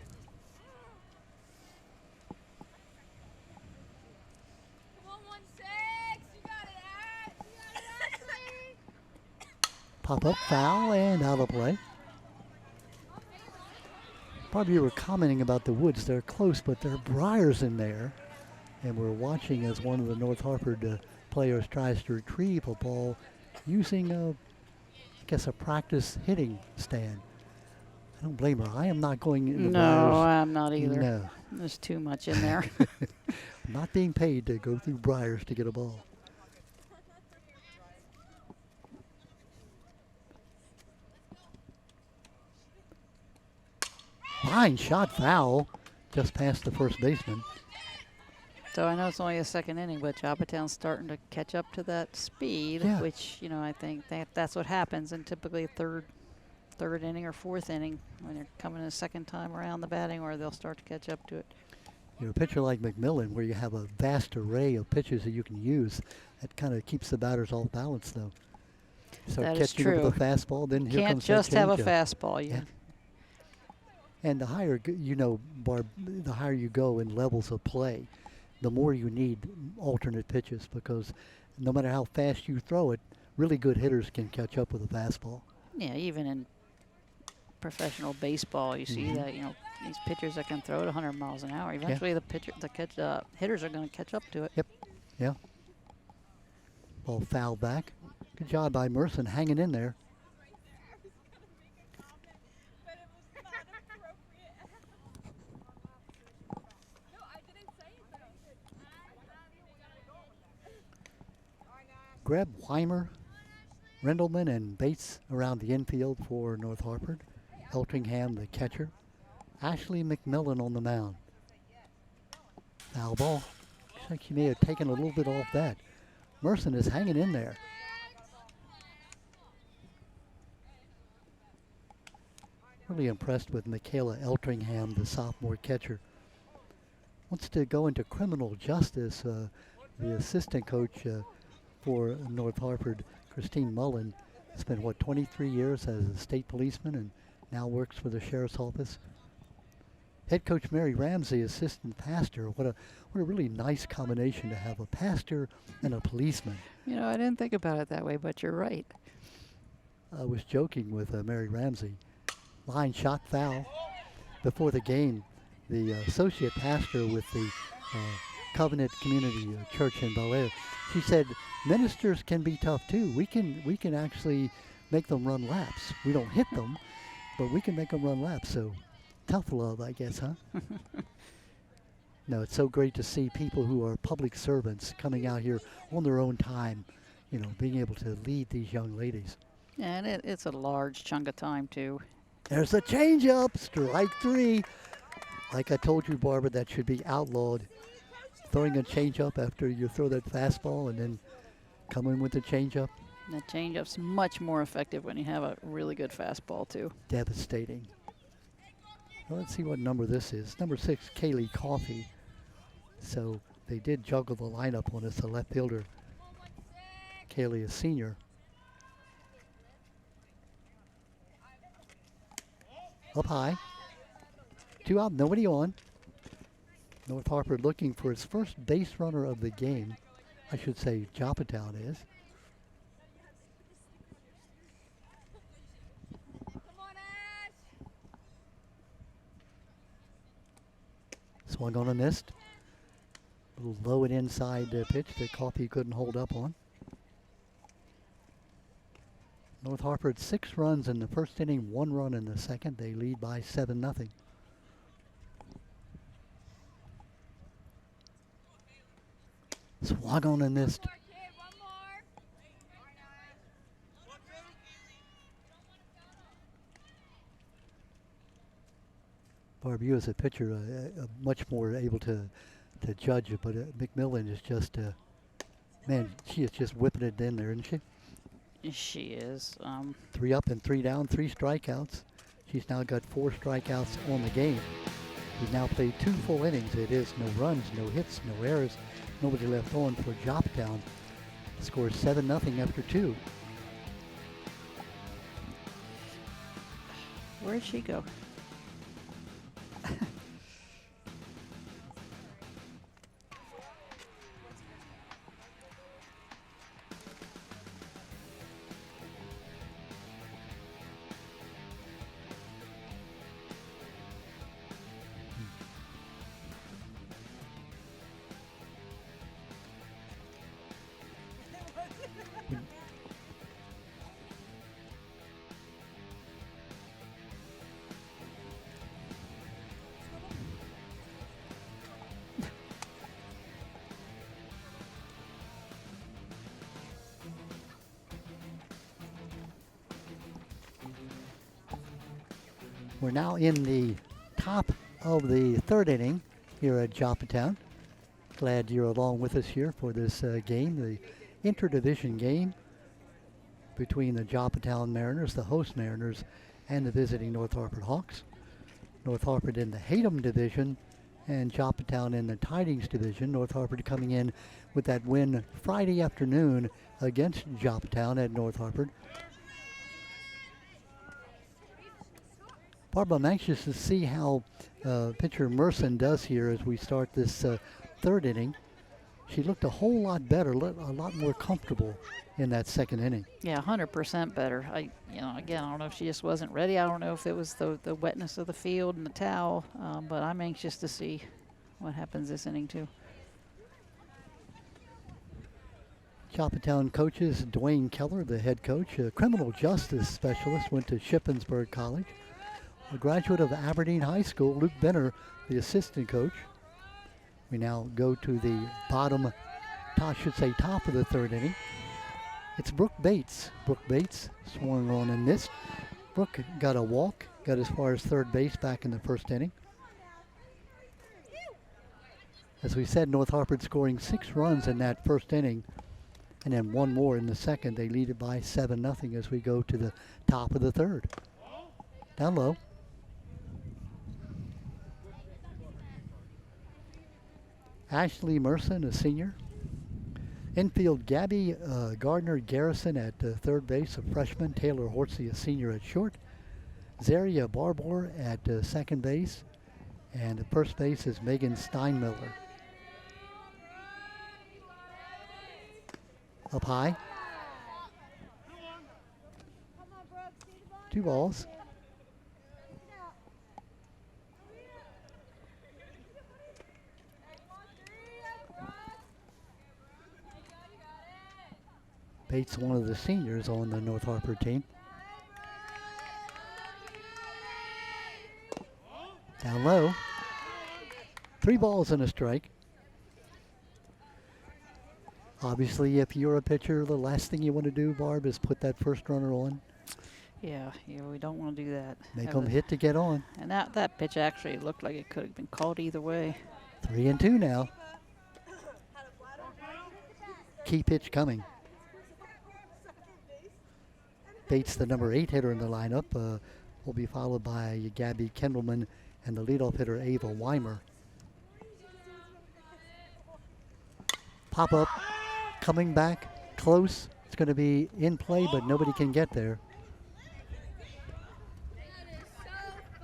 Speaker 1: Pop-up foul and out of play. Probably you were commenting about the woods. They're close, but there are briars in there. And we're watching as one of the North Harford players tries to retrieve a ball using, I guess, a practice hitting stand. I don't blame her. I am not going into briars.
Speaker 2: No, I'm not either.
Speaker 1: No.
Speaker 2: There's too much in there.
Speaker 1: I'm not being paid to go through briars to get a ball. Fine shot, foul, just past the first baseman.
Speaker 2: So I know it's only a 2nd inning, but Joppatowne's starting to catch up to that speed,
Speaker 1: Yeah.
Speaker 2: which, you know, I think that's what happens in typically a third inning or 4th inning when they're coming a second time around the batting, or they'll start to catch up to it.
Speaker 1: A pitcher like McMillan, where you have a vast array of pitches that you can use, that kind of keeps the batters off balance, though. Start
Speaker 2: That is
Speaker 1: catching up
Speaker 2: true.
Speaker 1: with a fastball, then here
Speaker 2: Can't
Speaker 1: comes
Speaker 2: just
Speaker 1: that
Speaker 2: have a
Speaker 1: changeup.
Speaker 2: fastball.
Speaker 1: Yeah. And the higher, Barb, the higher you go in levels of play, the more you need alternate pitches, because no matter how fast you throw it, really good hitters can catch up with a fastball.
Speaker 2: Yeah, even in professional baseball, you see that, these pitchers that can throw it 100 miles an hour. Eventually, the hitters are going to catch up to it.
Speaker 1: Yep. Yeah. Ball fouled back. Good job by Merson hanging in there. Greb, Weimer, Rendelman, and Bates around the infield for North Harford. Eltringham, the catcher. Ashley McMillan on the mound. Foul ball. Looks like he may have taken a little bit off that. Merson is hanging in there. Really impressed with Michaela Eltringham, the sophomore catcher. Wants to go into criminal justice. The assistant coach for North Harford, Christine Mullen, spent 23 years as a state policeman and now works for the sheriff's office. Head coach Mary Ramsey, assistant pastor. What a really nice combination to have a pastor and a policeman.
Speaker 2: I didn't think about it that way, but you're right.
Speaker 1: I was joking with Mary Ramsey. Line shot foul. Before the game, the associate pastor with the Covenant Community Church in Bel Air, she said, ministers can be tough too. We can actually make them run laps. We don't hit them, but we can make them run laps. So tough love, I guess, huh? No, it's so great to see people who are public servants coming out here on their own time, being able to lead these young ladies.
Speaker 2: And it's a large chunk of time, too.
Speaker 1: There's a changeup, strike 3. Like I told you, Barbara, that should be outlawed. Throwing a changeup after you throw that fastball and then come in with the changeup.
Speaker 2: The changeup's much more effective when you have a really good fastball, too.
Speaker 1: Devastating. Well, let's see what number this is. Number 6, Kaylee Coffey. So they did juggle the lineup on us, the left fielder. Kaylee is senior. Up high. 2 out, nobody on. North Harford looking for its first base runner of the game. I should say Joppatowne is. Swung on a missed. A little low and inside pitch that Coffey couldn't hold up on. North Harford 6 runs in the first inning, 1 run in the second. They lead by 7-0. Swung on and missed. Barb, you as a pitcher, much more able to judge it, but McMillan is just, man, she is just whipping it in there, isn't she?
Speaker 2: She is.
Speaker 1: 3 up and 3 down, 3 strikeouts. She's now got 4 strikeouts on the game. She's now played 2 full innings. It is no runs, no hits, no errors, nobody left on for Joppatowne. Scores 7-0 after 2.
Speaker 2: Where'd she go?
Speaker 1: We're now in the top of the 3rd inning here at Joppatowne. Glad you're along with us here for this game, the interdivision game between the Joppatowne Mariners, the host Mariners, and the visiting North Harford Hawks. North Harford in the Hatem division and Joppatowne in the tidings division. North Harford coming in with that win Friday afternoon against Joppatowne at North Harford. Barb, I'm anxious to see how pitcher Merson does here as we start this third inning. She looked a whole lot better, a lot more comfortable in that second inning.
Speaker 2: Yeah, 100% better. Again, I don't know if she just wasn't ready. I don't know if it was the wetness of the field and the towel, but I'm anxious to see what happens this inning too.
Speaker 1: Joppatowne coaches Dwayne Keller, the head coach, a criminal justice specialist, went to Shippensburg College. A graduate of Aberdeen High School, Luke Benner, the assistant coach. We now go to the top of the third inning. It's Brooke Bates. Brooke Bates swung on and missed. Brooke got a walk, got as far as third base back in the first inning. As we said, North Harford scoring 6 runs in that first inning, and then 1 more in the second. They lead it by 7-0 as we go to the top of the third. Down low. Ashley Merson, a senior. Infield, Gabby Gardner-Garrison at third base, a freshman. Taylor Hortsey, a senior at short. Zaria Barbour at second base. And at first base is Megan Steinmiller. Up high. 2 balls. Bates, one of the seniors on the North Harford team. Down low. 3 balls and a strike. Obviously, if you're a pitcher, the last thing you want to do, Barb, is put that first runner on.
Speaker 2: Yeah, we don't want to do that.
Speaker 1: Make them hit to get on.
Speaker 2: And that pitch actually looked like it could have been called either way.
Speaker 1: 3-2 now. Key pitch coming. Bates, the number 8 hitter in the lineup, will be followed by Gabby Kendallman and the leadoff hitter, Ava Weimer. Pop up, coming back, close. It's going to be in play, but nobody can get there.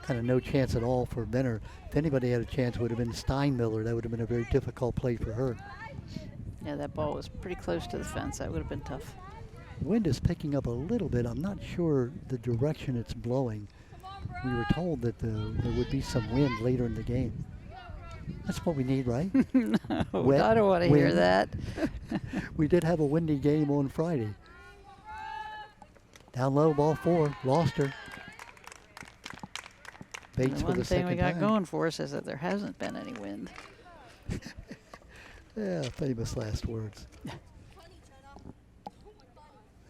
Speaker 1: Kind of no chance at all for Benner. If anybody had a chance, it would have been Steinmiller. That would have been a very difficult play for her.
Speaker 2: Yeah, that ball was pretty close to the fence. That would have been tough.
Speaker 1: Wind is picking up a little bit. I'm not sure the direction it's blowing. We were told that there would be some wind later in the game. That's what we need, right?
Speaker 2: No,
Speaker 1: Wet,
Speaker 2: I don't want to hear
Speaker 1: wind.
Speaker 2: that.
Speaker 1: We did have a windy game on Friday. Down low, ball 4, lost her. Bates
Speaker 2: The
Speaker 1: for
Speaker 2: one
Speaker 1: the
Speaker 2: thing
Speaker 1: second
Speaker 2: we got
Speaker 1: time.
Speaker 2: going for us is that there hasn't been any wind.
Speaker 1: Yeah, famous last words.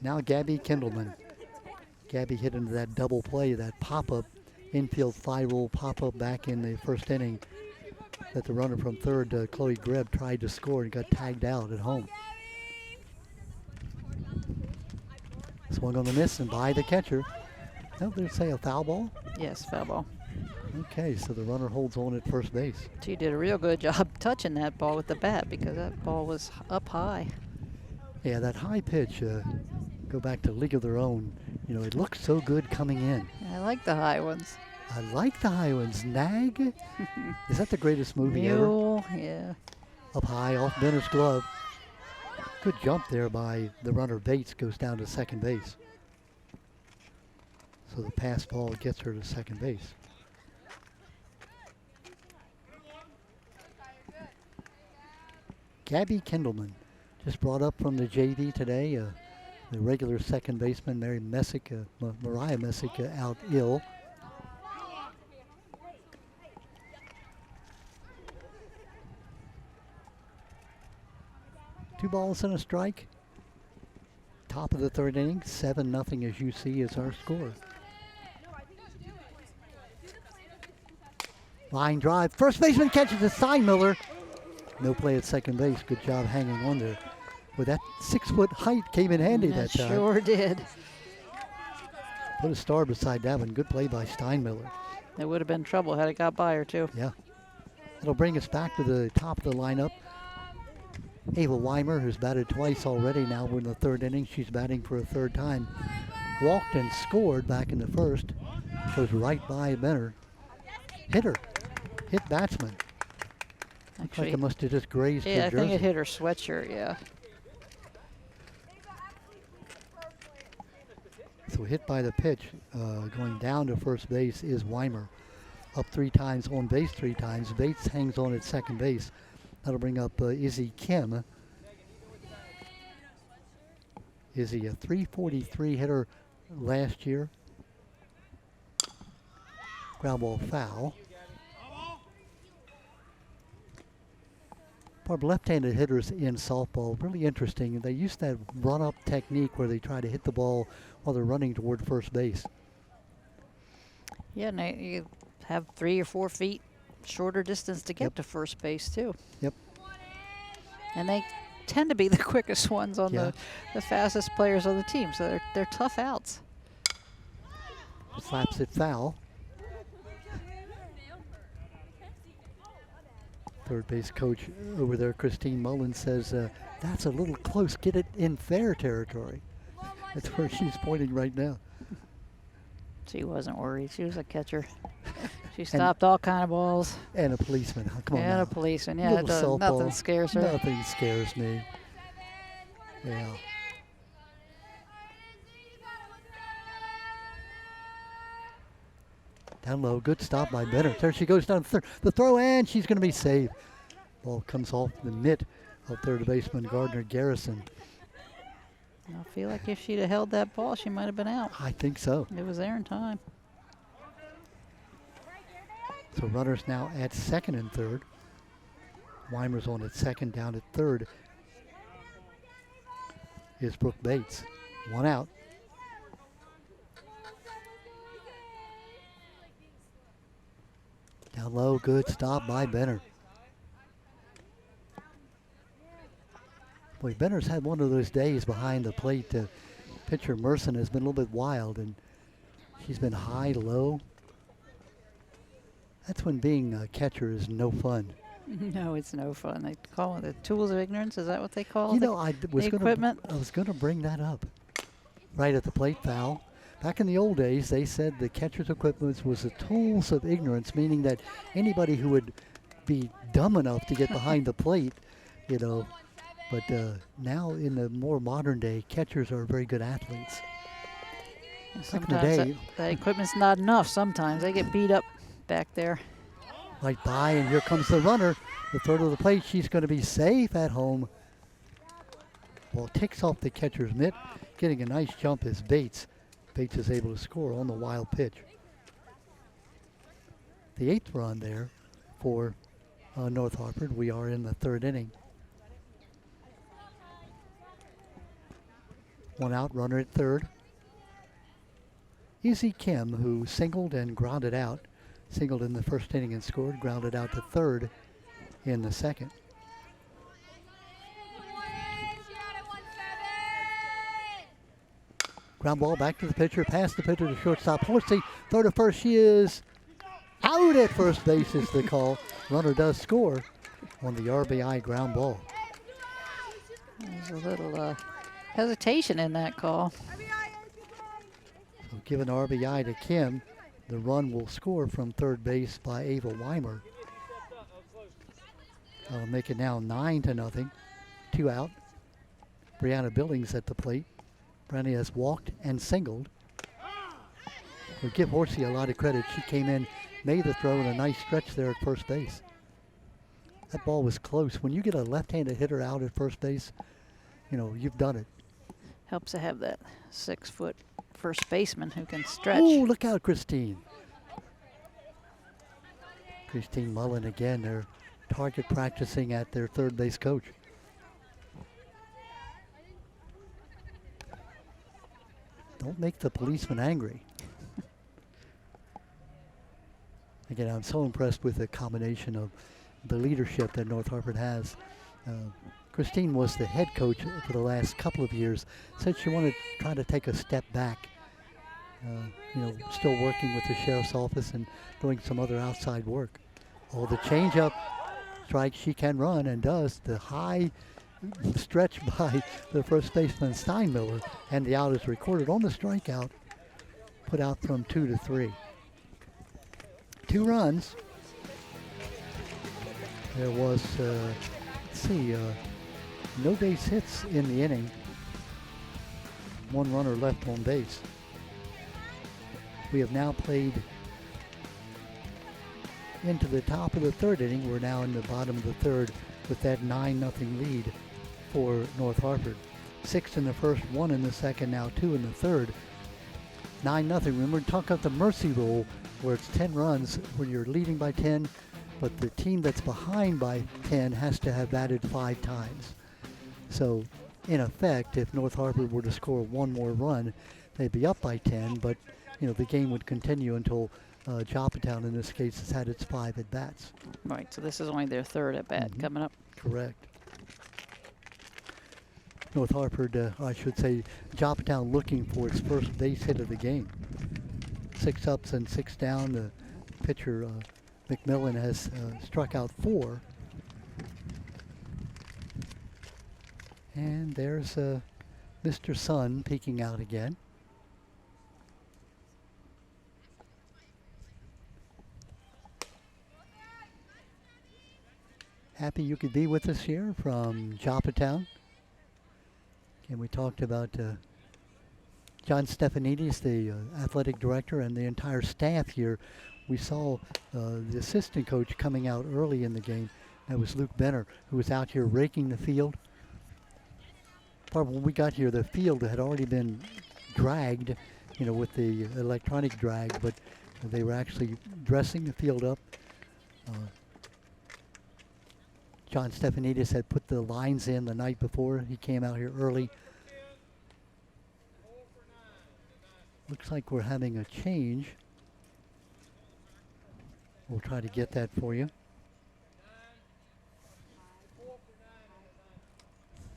Speaker 1: Now Gabby Kendallman. Gabby hit into that double play, that pop-up, infield fly-roll pop-up back in the first inning that the runner from third, Chloe Greb, tried to score and got tagged out at home. Swung on the miss and by the catcher. Oh, did it say a foul ball?
Speaker 2: Yes, foul ball.
Speaker 1: Okay, so the runner holds on at first base.
Speaker 2: She did a real good job touching that ball with the bat because that ball was up high.
Speaker 1: Yeah, that high pitch, go back to League of Their Own. You know, it looks so good coming in.
Speaker 2: I like the high ones.
Speaker 1: I like the high ones. Nag? Is that the greatest movie ever?
Speaker 2: Mule, yeah.
Speaker 1: Up high, off Benner's glove. Good jump there by the runner. Bates goes down to second base. So the pass ball gets her to second base. Gabby Kendallman, just brought up from the JV today. The regular second baseman, Mariah Messick, out ill. Two balls and a strike. Top of the third inning, 7-0 as you see is our score. Line drive, first baseman catches it, Steinmiller. No play at second base, good job hanging on there. With that 6-foot height came in handy that time.
Speaker 2: Sure did.
Speaker 1: Put a star beside that one, good play by Steinmiller.
Speaker 2: It would have been trouble had it got by her too.
Speaker 1: Yeah. It'll bring us back to the top of the lineup. Ava Weimer, who's batted twice already. Now we're in the third inning. She's batting for a third time. Walked and scored back in the first. Goes right by Benner. Hit batsman. Looks like it must have just grazed her
Speaker 2: Yeah, I
Speaker 1: jersey.
Speaker 2: think it hit her sweatshirt, yeah.
Speaker 1: So hit by the pitch, going down to first base is Weimer. Up 3 times, on base 3 times. Bates hangs on at second base. That'll bring up Izzy Kim. Izzy, a .343 hitter last year. Ground ball foul. For left-handed hitters in softball, really interesting. They use that run-up technique where they try to hit the ball while they're running toward first base.
Speaker 2: Yeah, and you have 3 or 4 feet shorter distance to get to first base, too.
Speaker 1: Yep.
Speaker 2: And they tend to be the quickest ones on the fastest players on the team, so they're tough outs.
Speaker 1: Slaps it foul. Third base coach over there, Christine Mullins, says, that's a little close. Get it in fair territory. That's where she's pointing right now.
Speaker 2: She wasn't worried. She was a catcher. She stopped all kind of balls.
Speaker 1: And a policeman. Oh, come on
Speaker 2: And
Speaker 1: now.
Speaker 2: a policeman. Yeah, nothing scares her.
Speaker 1: Nothing scares me. Yeah. Down low, good stop by Benner. There she goes down third. The throw, and she's going to be safe. Ball comes off the mitt of third baseman Gardner Garrison.
Speaker 2: I feel like if she'd have held that ball, she might have been out.
Speaker 1: I think so.
Speaker 2: It was there in time.
Speaker 1: So runners now at second and third. Weimer's on at second, down at third is Brooke Bates. 1 out. Down low, good stop by Benner. Boy, Benner's had one of those days behind the plate. Pitcher Merson has been a little bit wild, and she's been high, low. That's when being a catcher is no fun.
Speaker 2: No, it's no fun. They call it the tools of ignorance. Is that what they call
Speaker 1: You
Speaker 2: the,
Speaker 1: know, I was
Speaker 2: equipment?
Speaker 1: going to bring that up. Right at the plate, foul. Back in the old days, they said the catcher's equipment was the tools of ignorance, meaning that anybody who would be dumb enough to get behind the plate, you know. But now in the more modern day, catchers are very good athletes. Back in the
Speaker 2: Sometimes
Speaker 1: day,
Speaker 2: that equipment's not enough. Sometimes they get beat up back there.
Speaker 1: right by, and here comes the runner. The third of the plate, she's going to be safe at home. Ball ticks off the catcher's mitt. Getting a nice jump is Bates. Bates is able to score on the wild pitch. The 8th run there for North Harford. We are in the third inning. 1 out, runner at third. Izzy Kim, who singled and grounded out. Singled in the first inning and scored, grounded out to third in the second. Ground ball back to the pitcher, past the pitcher to shortstop. Horsey, throw to first. She is out at first base is the call. Runner does score on the RBI ground ball.
Speaker 2: There's a little hesitation in that call.
Speaker 1: So given RBI to Kim, the run will score from third base by Ava Weimer. That'll make it now 9-0. 2 out. Brianna Billings at the plate. Brianna has walked and singled. We'll give Horsey a lot of credit. She came in, made the throw, and a nice stretch there at first base. That ball was close. When you get a left-handed hitter out at first base, you know, you've done it.
Speaker 2: Helps to have that 6-foot first baseman who can stretch.
Speaker 1: Oh, look out, Christine. Christine Mullen again, their target practicing at their third base coach. Don't make the policeman angry. Again, I'm so impressed with the combination of the leadership that North Harford has. Christine was the head coach for the last couple of years. Said she wanted to try to take a step back. You know, still working with the sheriff's office and doing some other outside work. Oh, the changeup strike, she can run and does. The high stretch by the first baseman Steinmiller, and the out is recorded on the strikeout. Put out from 2 to 3. 2 runs. There was, no base hits in the inning. 1 runner left on base. We have now played into the top of the 3rd inning. We're now in the bottom of the 3rd with that 9-0 lead for North Harford. 6 in the first, 1 in the second, now 2 in the 3rd. 9-0. Remember, talk about the mercy rule where it's 10 runs when you're leading by 10, but the team that's behind by 10 has to have batted 5 times. So, in effect, if North Harford were to score 1 more run, they'd be up by 10, but the game would continue until Joppatowne, in this case, has had its 5 at-bats.
Speaker 2: Right, so this is only their 3rd at-bat coming up.
Speaker 1: Correct. North Harford, I should say, Joppatowne looking for its first base hit of the game. 6 ups and 6 down. The pitcher, McMillan, has struck out 4. And there's Mr. Sun peeking out again. Happy you could be with us here from Joppatowne. And we talked about John Stefanidis, the athletic director, and the entire staff here. We saw the assistant coach coming out early in the game. That was Luke Benner, who was out here raking the field. When we got here, the field had already been dragged, with the electronic drag, but they were actually dressing the field up. John Stefanidis had put the lines in the night before. He came out here early. Looks like we're having a change. We'll try to get that for you.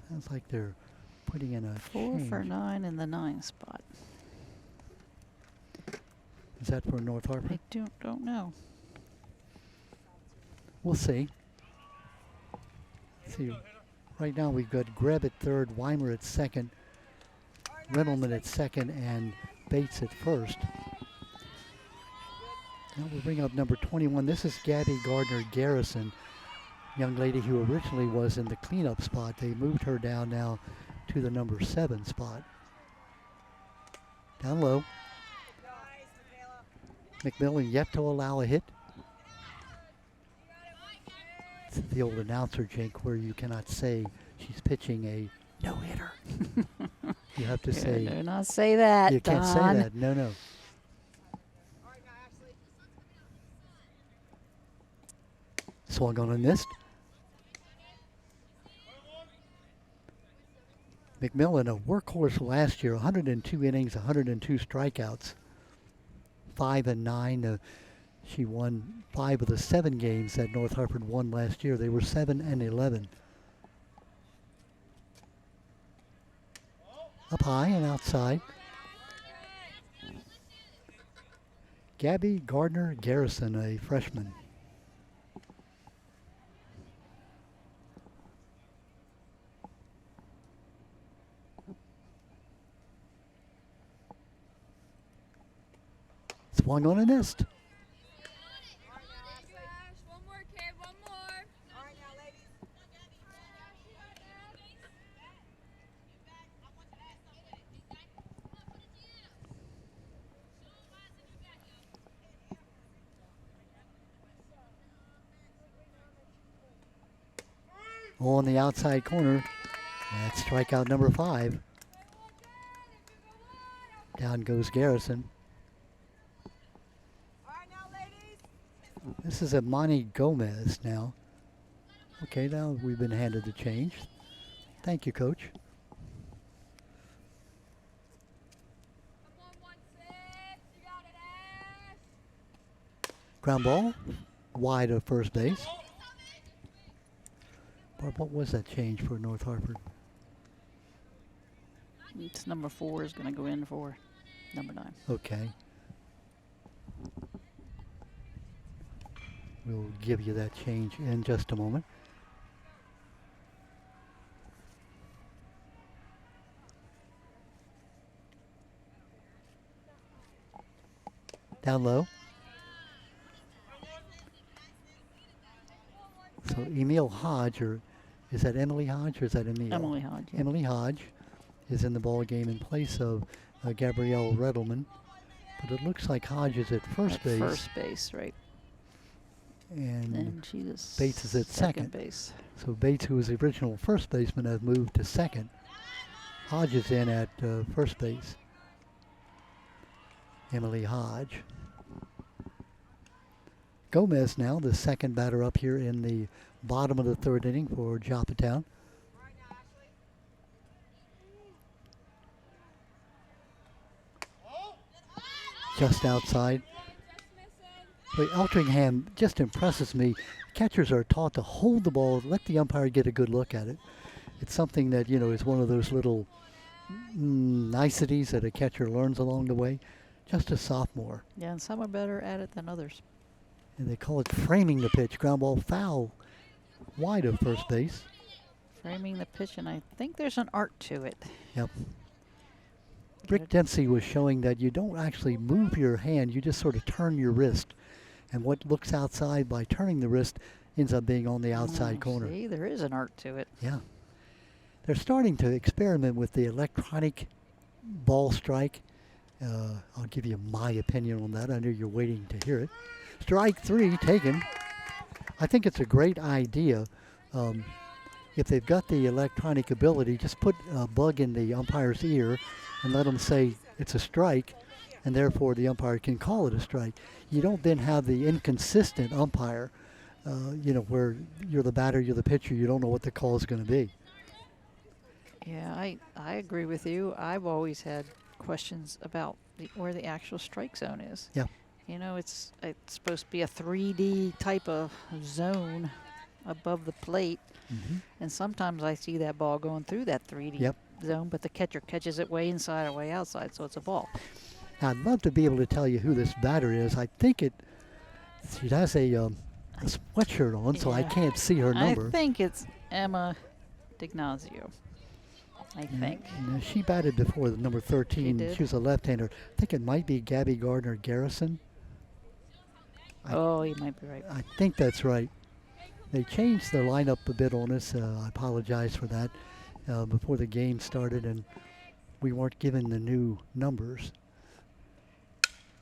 Speaker 1: Sounds like they're putting in a
Speaker 2: 4
Speaker 1: change.
Speaker 2: for 9 in the 9 spot.
Speaker 1: Is that for North Harford?
Speaker 2: I don't know.
Speaker 1: We'll see. See, right now we've got Greb at 3rd, Weimer at 2nd, Riddleman at 2nd, and Bates at 1st. Now we'll bring up number 21. This is Gabby Gardner Garrison, young lady who originally was in the cleanup spot. They moved her down now to the number 7 spot. Down low. McMillan yet to allow a hit. It's the old announcer jink where you cannot say she's pitching a no-hitter. You have to say.
Speaker 2: Do not say that,
Speaker 1: You can't say
Speaker 2: Don.
Speaker 1: that. No. Swung on and missed. McMillan, a workhorse last year, 102 innings, 102 strikeouts, 5 and 9. She won 5 of the 7 games that North Harford won last year. They were 7 and 11. Up high and outside. Gabby Gardner Garrison, a freshman. Swung on and missed. On the outside corner, that's strikeout number 5. Down goes Garrison. This is Imani Gomez now. Okay, now we've been handed the change. Thank you, Coach. Ground ball, wide of first base. Barb, what was that change for North Harford?
Speaker 2: It's number 4 is going to go in for number 9.
Speaker 1: Okay. We'll give you that change in just a moment. Down low. So Emil Hodge, or is that Emily Hodge or is that Emil?
Speaker 2: Emily Hodge. Yeah.
Speaker 1: Emily Hodge is in the ball game in place of Gabrielle Redelman. But it looks like Hodge is at first base.
Speaker 2: First base, right.
Speaker 1: And
Speaker 2: she is
Speaker 1: Bates is at second.
Speaker 2: base.
Speaker 1: So Bates, who was the original first baseman, has moved to second. Hodge is in at first base. Emily Hodge. Gomez now, the second batter up here in the bottom of the third inning for Joppatowne. Just outside. But Eltringham just impresses me. Catchers are taught to hold the ball, let the umpire get a good look at it. It's something that, you know, is one of those little niceties that a catcher learns along the way. Just a sophomore.
Speaker 2: Yeah, and some are better at it than others.
Speaker 1: And they call it framing the pitch. Ground ball foul wide of first base.
Speaker 2: Framing the pitch, and I think there's an art to it.
Speaker 1: Yep. Rick Dempsey was showing that you don't actually move your hand, you just sort of turn your wrist. And what looks outside by turning the wrist ends up being on the outside corner.
Speaker 2: See, there is an art to it.
Speaker 1: Yeah. They're starting to experiment with the electronic ball strike. I'll give you my opinion on that. I know you're waiting to hear it. Strike three taken. I think it's a great idea. If they've got the electronic ability, just put a bug in the umpire's ear and let them say it's a strike, and therefore the umpire can call it a strike. You don't then have the inconsistent umpire, you know, where you're the batter, you're the pitcher, you don't know what the call is going to be.
Speaker 2: Yeah, I agree with you. I've always had questions about where the actual strike zone is.
Speaker 1: Yeah.
Speaker 2: You know, it's supposed to be a 3D type of zone above the plate.
Speaker 1: Mm-hmm.
Speaker 2: And sometimes I see that ball going through that 3D zone, but the catcher catches it way inside or way outside, so it's a ball.
Speaker 1: Now, I'd love to be able to tell you who this batter is. I think she has a sweatshirt on, so I can't see her number.
Speaker 2: I think it's Emma Dignazio. I think.
Speaker 1: And she batted before the number 13.
Speaker 2: She did.
Speaker 1: She was a left-hander. I think it might be Gabby Gardner Garrison.
Speaker 2: Oh, you might be right.
Speaker 1: I think that's right. They changed the lineup a bit on us. I apologize for that before the game started, and we weren't given the new numbers.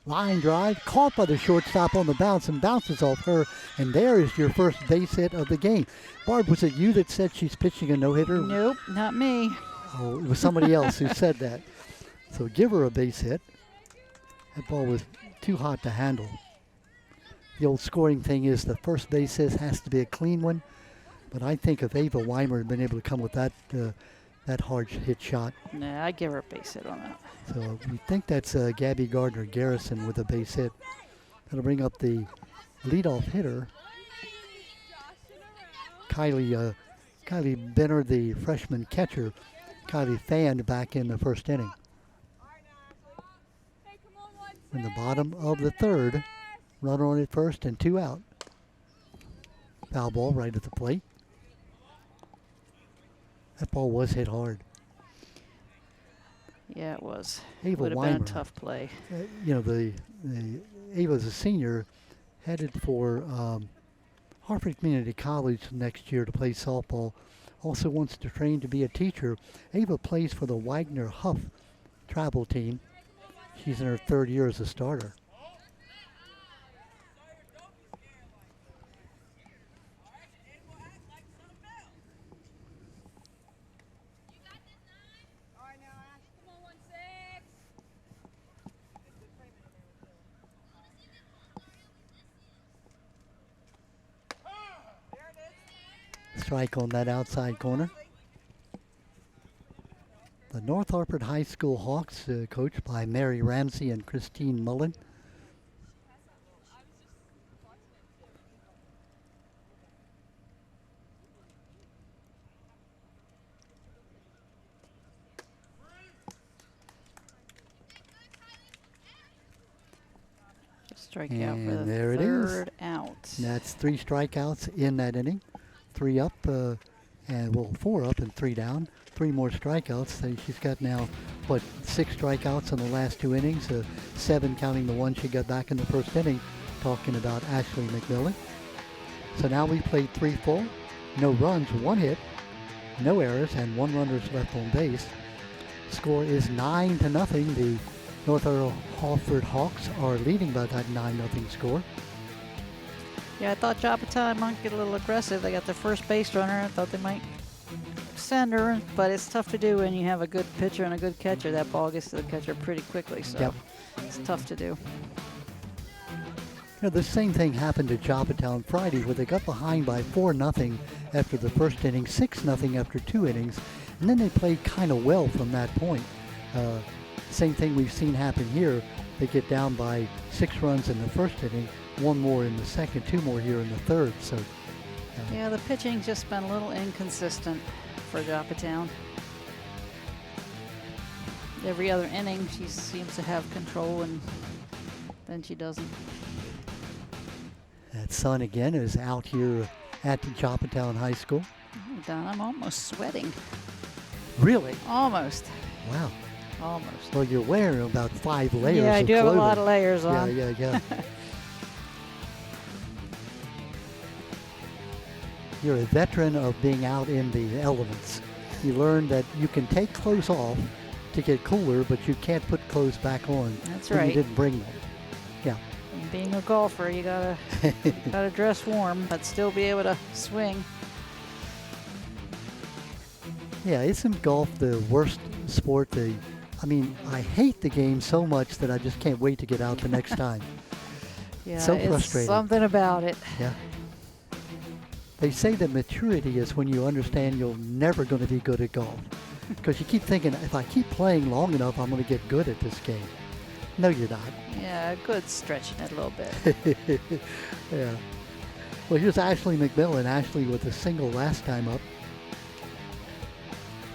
Speaker 1: Line drive, caught by the shortstop on the bounce, and bounces off her, and there is your first base hit of the game. Barb, was it you that said she's pitching a no-hitter?
Speaker 2: Nope, not me.
Speaker 1: Oh, it was somebody else who said that. So give her a base hit. That ball was too hot to handle. The old scoring thing is the first base hit has to be a clean one, but I think if Ava Weimer had been able to come with that hard hit shot.
Speaker 2: Nah, I'd give her a base hit on that.
Speaker 1: So we think that's Gabby Gardner Garrison with a base hit. That'll bring up the leadoff hitter, Kylie Benner, the freshman catcher. Kylie fanned back in the first inning. In the bottom of the third, runner on at first and 2 out. Foul ball right at the plate. That ball was hit hard.
Speaker 2: Yeah, it was.
Speaker 1: Ava
Speaker 2: Would have
Speaker 1: Weimer,
Speaker 2: been a tough play.
Speaker 1: You know, the Ava's a senior, headed for Harford Community College next year to play softball. Also wants to train to be a teacher. Ava plays for the Wagner Huff travel team. She's in her 3rd year as a starter. Strike on that outside corner. The North Harford High School Hawks, coached by Mary Ramsey and Christine Mullen.
Speaker 2: Just Strikeout for
Speaker 1: And
Speaker 2: the
Speaker 1: there it is.
Speaker 2: third out.
Speaker 1: And that's 3 strikeouts in that inning. 3 up, and well, 4 up and 3 down. 3 more strikeouts. So she's got now, what, 6 strikeouts in the last 2 innings, 7 counting the one she got back in the first inning, talking about Ashley McMillan. So now we played 3 full, no runs, 1 hit, no errors, and 1 runner's left on base. Score is 9-0. The North Harford Hawks are leading by that 9-0 score.
Speaker 2: Yeah, I thought Joppatowne might get a little aggressive. They got their first base runner. I thought they might send her, but it's tough to do when you have a good pitcher and a good catcher. That ball gets to the catcher pretty quickly, so it's tough to do.
Speaker 1: You know, the same thing happened to Joppatowne Friday, where they got behind by 4-0 after the first inning, 6-0 after 2 innings, and then they played kind of well from that point. Same thing we've seen happen here. They get down by 6 runs in the first inning, 1 more in the second, 2 more here in the third. So,
Speaker 2: yeah, the pitching's just been a little inconsistent for Joppatowne. Every other inning, she seems to have control, and then she doesn't.
Speaker 1: that sun again is out here at Joppatowne High School.
Speaker 2: Oh, Don, I'm almost sweating.
Speaker 1: Really?
Speaker 2: Almost.
Speaker 1: Wow.
Speaker 2: Almost.
Speaker 1: Well, you're wearing about 5 layers
Speaker 2: Yeah, I
Speaker 1: of
Speaker 2: do have a
Speaker 1: clothing.
Speaker 2: lot of layers on.
Speaker 1: Yeah. You're a veteran of being out in the elements. You learned that you can take clothes off to get cooler, but you can't put clothes back on.
Speaker 2: That's
Speaker 1: when
Speaker 2: right.
Speaker 1: You didn't bring them. Yeah.
Speaker 2: And being a golfer, you gotta dress warm, but still be able to swing.
Speaker 1: Yeah, isn't golf the worst sport? I mean, I hate the game so much that I just can't wait to get out the next time.
Speaker 2: Yeah,
Speaker 1: So
Speaker 2: it's
Speaker 1: frustrating.
Speaker 2: something about it.
Speaker 1: Yeah. They say that maturity is when you understand you're never going to be good at golf. Because you keep thinking, if I keep playing long enough, I'm going to get good at this game. No, you're not.
Speaker 2: Yeah, good stretching it a little bit.
Speaker 1: Yeah. Well, here's Ashley McMillan. Ashley with a single last time up.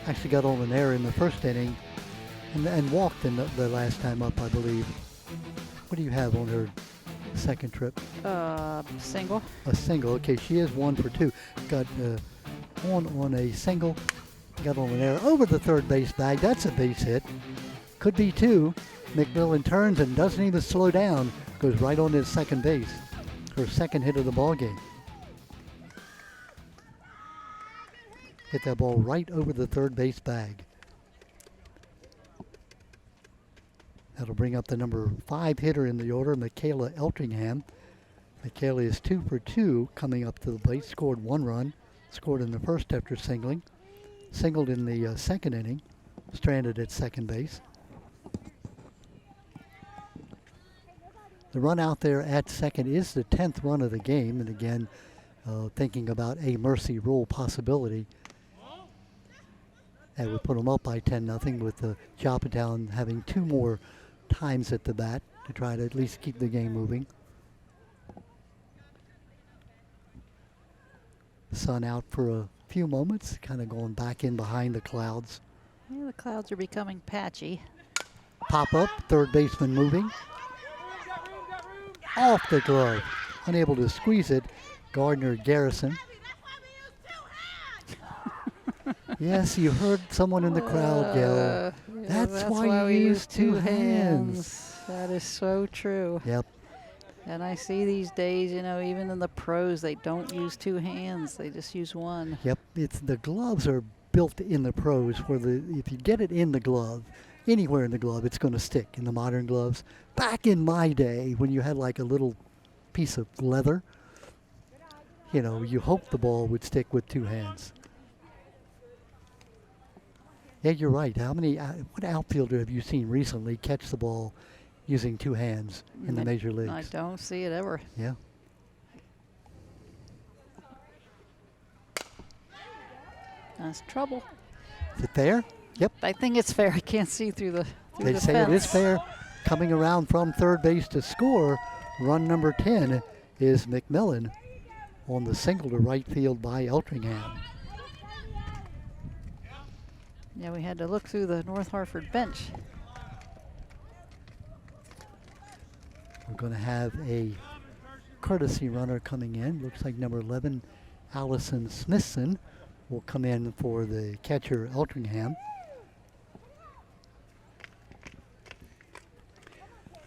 Speaker 1: Actually got on an error in the first inning and walked in the last time up, I believe. What do you have on her second trip?
Speaker 2: Single.
Speaker 1: A single. Okay, she is 1 for 2. Got on a single. Got on an error over the third base bag. That's a base hit. Could be 2. McMillan turns and doesn't even slow down. Goes right on to second base. Her second hit of the ball game. Hit that ball right over the third base bag. That'll bring up the number 5 hitter in the order, Michaela Eltringham. Michaela is 2 for 2 coming up to the plate. Scored 1 run. Scored in the first after singling. Singled in the second inning. Stranded at second base. The run out there at second is the 10th run of the game. And again, thinking about a mercy rule possibility. That would put them up by 10-0 with Joppatowne having 2 more times at the bat to try to at least keep the game moving. Sun out for a few moments, kind of going back in behind the clouds.
Speaker 2: Yeah, the clouds are becoming patchy.
Speaker 1: Pop up, third baseman moving. Off the glove, unable to squeeze it, Gardner Garrison. Yes, you heard someone in the crowd yell,
Speaker 2: Yeah,
Speaker 1: that's why you use 2 hands.
Speaker 2: That is so true.
Speaker 1: Yep.
Speaker 2: And I see these days, you know, even in the pros, they don't use 2 hands. They just use 1.
Speaker 1: Yep, it's the gloves are built in the pros where if you get it in the glove, anywhere in the glove, it's going to stick in the modern gloves. Back in my day, when you had like a little piece of leather, you know, you hope the ball would stick with 2 hands. Yeah, you're right. What outfielder have you seen recently catch the ball using 2 hands in the major leagues?
Speaker 2: I don't see it ever.
Speaker 1: Yeah.
Speaker 2: That's trouble.
Speaker 1: Is it fair? Yep.
Speaker 2: I think it's fair. I can't see through the
Speaker 1: They
Speaker 2: the
Speaker 1: say
Speaker 2: fence.
Speaker 1: it is fair. Coming around from third base to score, run number 10 is McMillan on the single to right field by Eltringham.
Speaker 2: Yeah, we had to look through the North Harford bench.
Speaker 1: We're going to have a courtesy runner coming in. Looks like number 11, Allison Smithson, will come in for the catcher, Eltringham.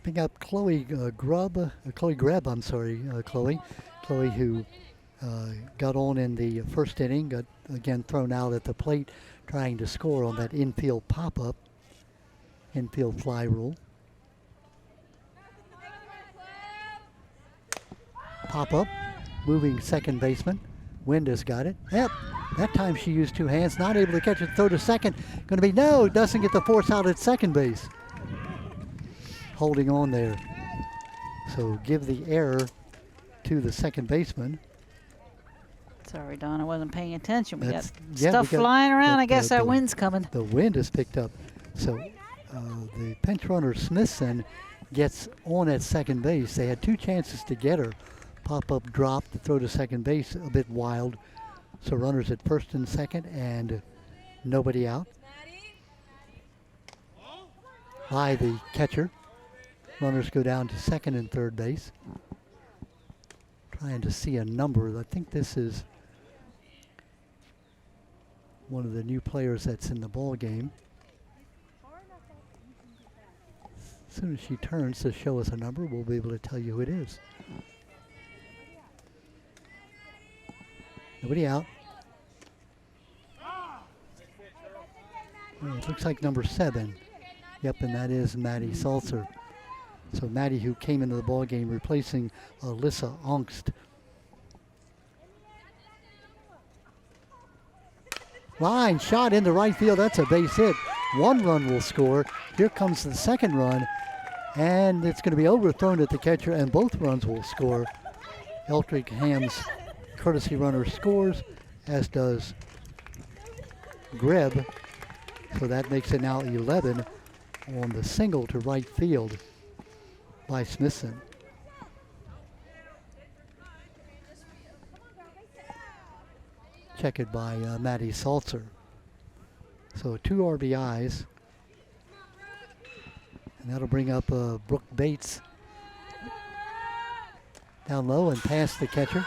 Speaker 1: Pick up Chloe Grebb, I'm sorry, Chloe. Chloe, who got on in the first inning, got again thrown out at the plate trying to score on that infield pop-up, infield fly rule. Pop-up, moving second baseman. Winda's got it. Yep, that time she used two hands, not able to catch it, throw to second. Going to be, no, doesn't get the force out at second base. Holding on there. So give the error to the second baseman.
Speaker 2: Sorry, Don, I wasn't paying attention. We got
Speaker 1: Yeah,
Speaker 2: stuff flying around. I guess that wind's coming.
Speaker 1: The wind is picked up. So the pinch runner, Smithson, gets on at second base. They had two chances to get her. Pop-up drop to throw to second base, a bit wild. So runners at first and second and nobody out. By the catcher. Runners go down to second and third base. Trying to see a number. I think this is one of the new players that's in the ball game. As soon as she turns to show us a number, we'll be able to tell you who it is. Nobody out. It looks like number 7. Yep, and that is Maddie Salzer. So Maddie, who came into the ball game replacing Alyssa Ongst. Line shot into right field. That's a base hit. One run will score. Here comes the second run, and it's going to be overthrown at the catcher, and both runs will score. Eltringham's courtesy runner scores, as does Grebb. So that makes it now 11 on the single to right field by Smithson. Check it by Maddie Salzer. So 2 RBIs. And that'll bring up Brooke Bates down low and past the catcher.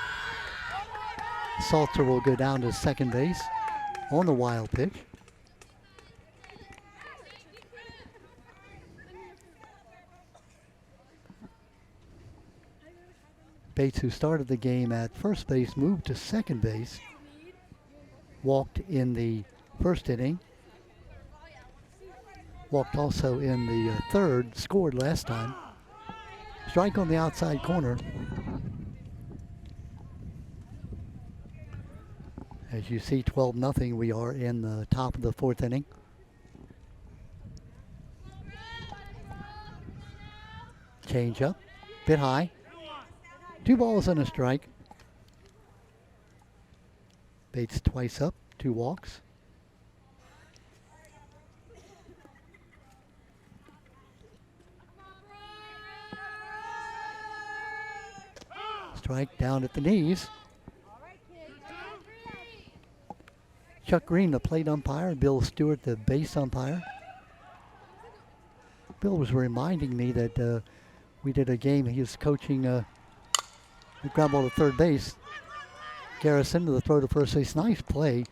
Speaker 1: Salzer will go down to second base on the wild pitch. Bates, who started the game at first base, moved to second base. Walked in the first inning. Walked also in the third, scored last time. Strike on the outside corner. As you see, 12-0, we are in the top of the fourth inning. Change up, bit high. 2 balls and a strike. Bates twice up, 2 walks. Strike down at the knees. Chuck Green, the plate umpire. Bill Stewart, the base umpire. Bill was reminding me that we did a game. He was coaching the ground ball to third base. Garrison to the throw to first base. Nice play.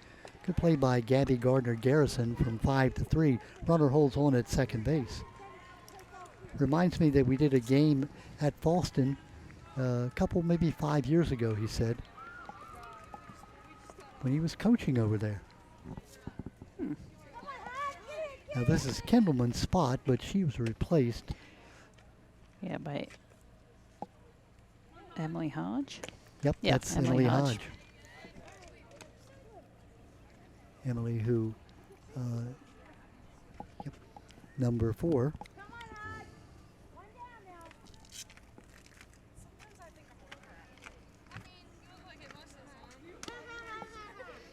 Speaker 1: Good play by Gabby Gardner Garrison from 5-3. Runner holds on at second base. Reminds me that we did a game at Falston a couple, maybe 5 years ago, he said, when he was coaching over there. Now this is Kendallman's spot, but she was replaced.
Speaker 2: Yeah, by Emily Hodge.
Speaker 1: Yep,
Speaker 2: Yeah,
Speaker 1: that's
Speaker 2: Emily
Speaker 1: Emily
Speaker 2: Hodge.
Speaker 1: Hodge. Emily, who, yep, number 4.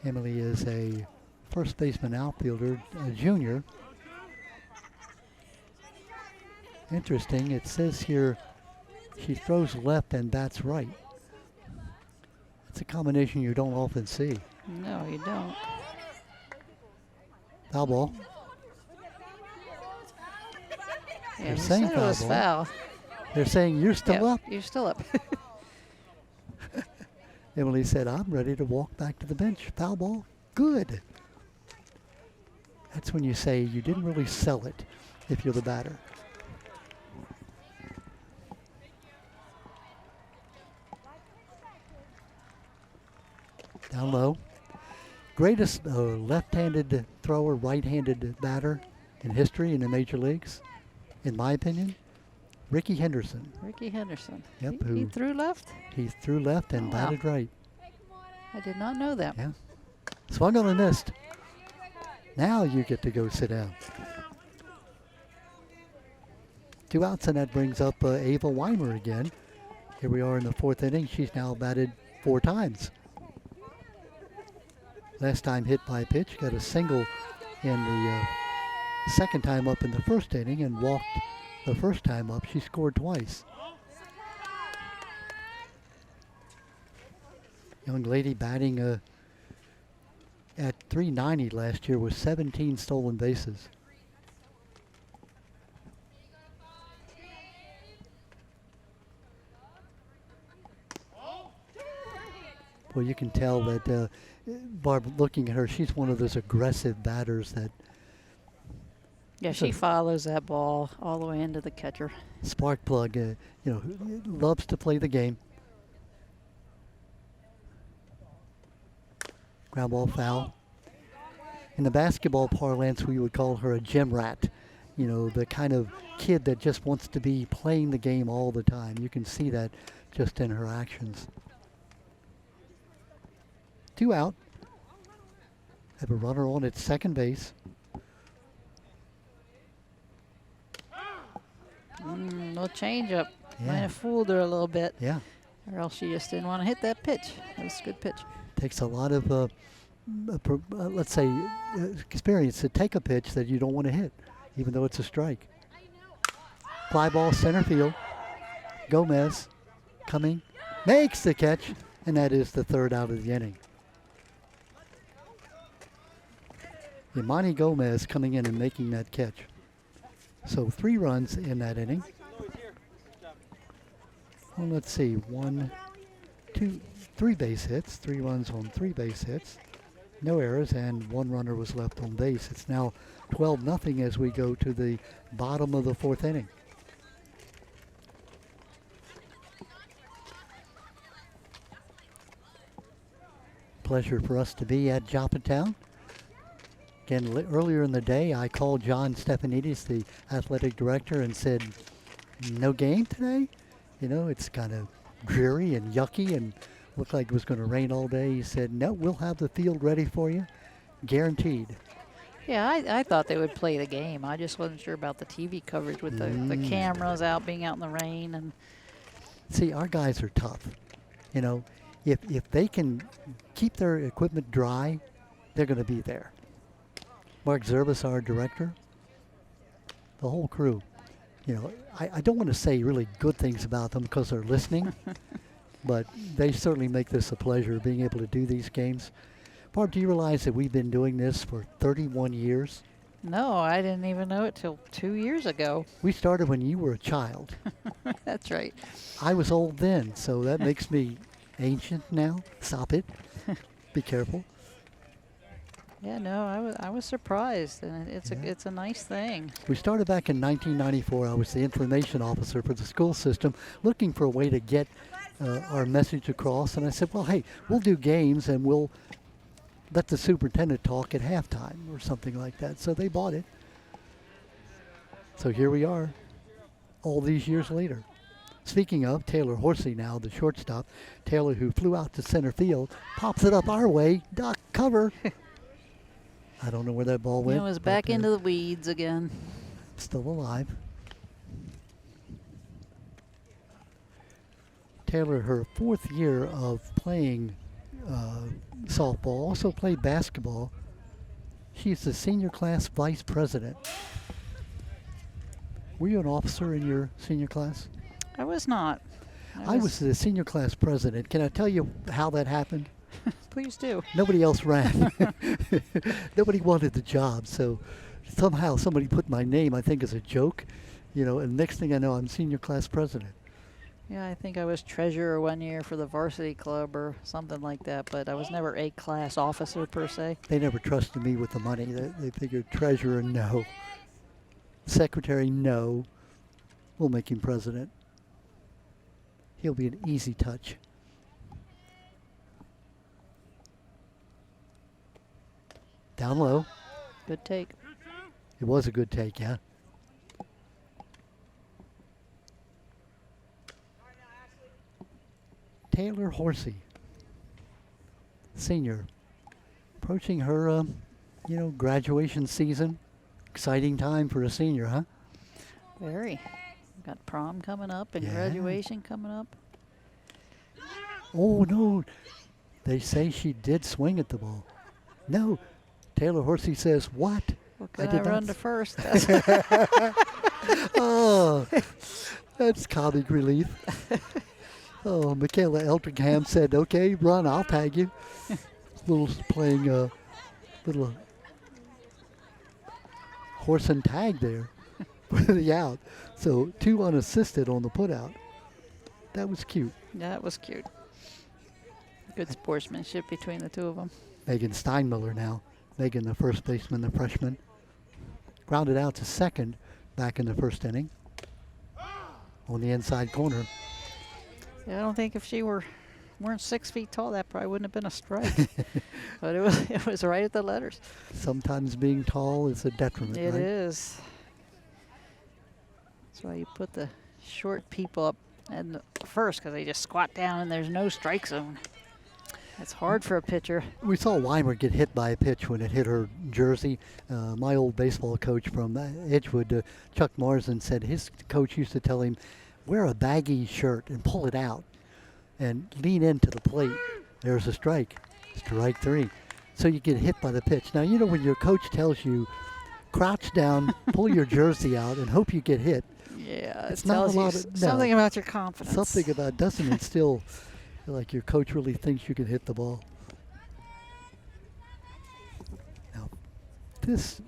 Speaker 1: Emily is a first baseman outfielder, a junior. Interesting, it says here she throws left and bats right. It's a combination you don't often see.
Speaker 2: No, you don't.
Speaker 1: Foul ball.
Speaker 2: Yeah,
Speaker 1: They're
Speaker 2: you
Speaker 1: saying
Speaker 2: said it was
Speaker 1: foul
Speaker 2: foul.
Speaker 1: They're saying you're still
Speaker 2: Yeah,
Speaker 1: up.
Speaker 2: You're still up.
Speaker 1: Emily said, I'm ready to walk back to the bench. Foul ball, good. That's when you say you didn't really sell it if you're the batter. Down low. Greatest left-handed thrower, right-handed batter in history in the major leagues, in my opinion, Ricky Henderson.
Speaker 2: Ricky Henderson.
Speaker 1: Yep,
Speaker 2: He threw left?
Speaker 1: He threw left and
Speaker 2: Oh, wow.
Speaker 1: batted right.
Speaker 2: I did not know that.
Speaker 1: Yeah. Swung on and missed. Now you get to go sit down. 2 outs, and that brings up Ava Weimer again. Here we are in the 4th inning. She's now batted 4 times. Last time hit by a pitch, got a single in the second time up in the 1st inning and walked the first time up. She scored twice. Young lady batting at .390 last year with 17 stolen bases. Well, you can tell that Barb, looking at her, she's one of those aggressive batters that
Speaker 2: Yeah, she follows that ball all the way into the catcher.
Speaker 1: spark plug, loves to play the game. Ground ball foul. In the basketball parlance, we would call her a gym rat. You know, the kind of kid that just wants to be playing the game all the time. You can see that just in her actions. 2 out. Have a runner on at second base.
Speaker 2: No changeup.
Speaker 1: Yeah.
Speaker 2: Might have fooled her a little bit.
Speaker 1: Yeah.
Speaker 2: Or else she just didn't want to hit that pitch. That was a good pitch.
Speaker 1: Takes a lot of, let's say, experience to take a pitch that you don't want to hit, even though it's a strike. Fly ball center field. Gomez coming, makes the catch, and that is the 3rd out of the inning. Imani Gomez coming in and making that catch. So 3 runs in that inning. Well, let's see, 1, 2, 3 base hits, 3 runs on 3 base hits, no errors, and 1 runner was left on base. It's now 12-0 as we go to the bottom of the 4th inning. Pleasure for us to be at Joppatowne. Again, earlier in the day, I called John Stefanidis, the athletic director, and said, no game today? You know, it's kind of dreary and yucky and looked like it was going to rain all day. He said, no, we'll have the field ready for you, guaranteed.
Speaker 2: Yeah, I thought they would play the game. I just wasn't sure about the TV coverage with the cameras out, being out in the rain. And
Speaker 1: see, our guys are tough. You know, if they can keep their equipment dry, they're going to be there. Mark Zervis, our director, the whole crew. You know, I don't want to say really good things about them because they're listening, but they certainly make this a pleasure being able to do these games. Barb, do you realize that we've been doing this for 31 years?
Speaker 2: no, I didn't even know it till 2 years ago.
Speaker 1: We started when you were a child.
Speaker 2: That's right.
Speaker 1: I was old then, so that makes me ancient now. Stop it. Be careful.
Speaker 2: Yeah, no, I was surprised, and it's a nice thing.
Speaker 1: We started back in 1994. I was the information officer for the school system, looking for a way to get our message across. And I said, well, hey, we'll do games and we'll let the superintendent talk at halftime or something like that. So they bought it. So here we are, all these years later. Speaking of, Taylor Horsey now, the shortstop. Taylor, who flew out to center field, pops it up our way. Duck, cover. I don't know where that ball went.
Speaker 2: It was back into the weeds again.
Speaker 1: Still alive. Taylor, her 4th year of playing softball, also played basketball. She's the senior class vice president. Were you an officer in your senior class?
Speaker 2: I was not.
Speaker 1: I was the senior class president. Can I tell you how that happened?
Speaker 2: Please do.
Speaker 1: Nobody else ran. Nobody wanted the job, so somehow somebody put my name, I think, as a joke, You know, and next thing I know, I'm senior class president.
Speaker 2: Yeah, I think I was treasurer one year for the varsity club or something like that, but I was never a class officer per se.
Speaker 1: They never trusted me with the money. They figured treasurer, no. Secretary, no. We'll make him president. He'll be an easy touch. Down low.
Speaker 2: Good take.
Speaker 1: It was a good take, yeah. Taylor Horsey, senior, approaching her, graduation season. Exciting time for a senior, huh?
Speaker 2: Very. Got prom coming up and
Speaker 1: Yeah.
Speaker 2: graduation coming up.
Speaker 1: Oh, no. They say she did swing at the ball. No. Taylor Horsey says, what?
Speaker 2: Well,
Speaker 1: I
Speaker 2: could I
Speaker 1: did not
Speaker 2: run to
Speaker 1: s-
Speaker 2: first?
Speaker 1: Oh, that's comic relief. Oh, Michaela Eltringham said, okay, run, I'll tag you. Playing a little horse and tag there for the out. So 2 unassisted on the put out. That was cute.
Speaker 2: That was cute. Good sportsmanship between the two of them.
Speaker 1: Megan Steinmiller now. Megan, the first baseman, the freshman. Grounded out to second back in the first inning. On the inside corner.
Speaker 2: Yeah, I don't think if she weren't 6 feet tall, that probably wouldn't have been a strike. But it was right at the letters.
Speaker 1: Sometimes being tall is a detriment,
Speaker 2: It
Speaker 1: right?
Speaker 2: is. That's why you put the short people up and first, because they just squat down and there's no strike zone. It's hard for a pitcher.
Speaker 1: We saw Weimer get hit by a pitch when it hit her jersey. My old baseball coach from Edgewood, Chuck Marsden, said his coach used to tell him, wear a baggy shirt and pull it out and lean into the plate. There's a strike. Strike 3. So you get hit by the pitch. Now, you know when your coach tells you, crouch down, pull your jersey out, and hope you get hit,
Speaker 2: Yeah,
Speaker 1: It's
Speaker 2: it
Speaker 1: not a
Speaker 2: tells you
Speaker 1: lot of- no.
Speaker 2: something about your confidence.
Speaker 1: something about doesn't instill like your coach really thinks you can hit the ball. Now, this,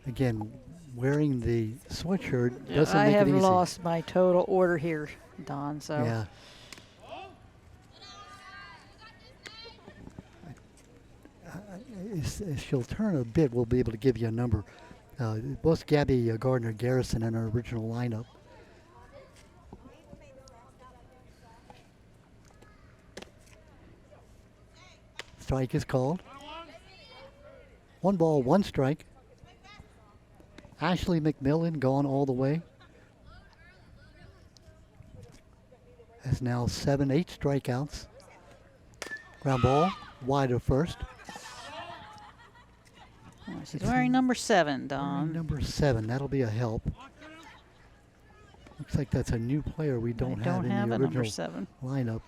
Speaker 1: again, wearing the sweatshirt
Speaker 2: Yeah,
Speaker 1: doesn't
Speaker 2: I
Speaker 1: make
Speaker 2: have
Speaker 1: it easy.
Speaker 2: lost my total order here, Don. So
Speaker 1: Yeah. If she'll turn a bit, we'll be able to give you a number. It was Gabby Gardner Garrison in our original lineup. Strike is called. 1 ball, 1 strike. Ashley McMillan gone all the way. Has now 7, 8 strikeouts. Ground ball, wide of first.
Speaker 2: Oh, she's wearing number 7,
Speaker 1: Wearing
Speaker 2: Don.
Speaker 1: number 7, that'll be a help. Looks like that's a new player we
Speaker 2: I
Speaker 1: don't have
Speaker 2: don't
Speaker 1: in
Speaker 2: have
Speaker 1: the
Speaker 2: a number
Speaker 1: original
Speaker 2: 7.
Speaker 1: lineup.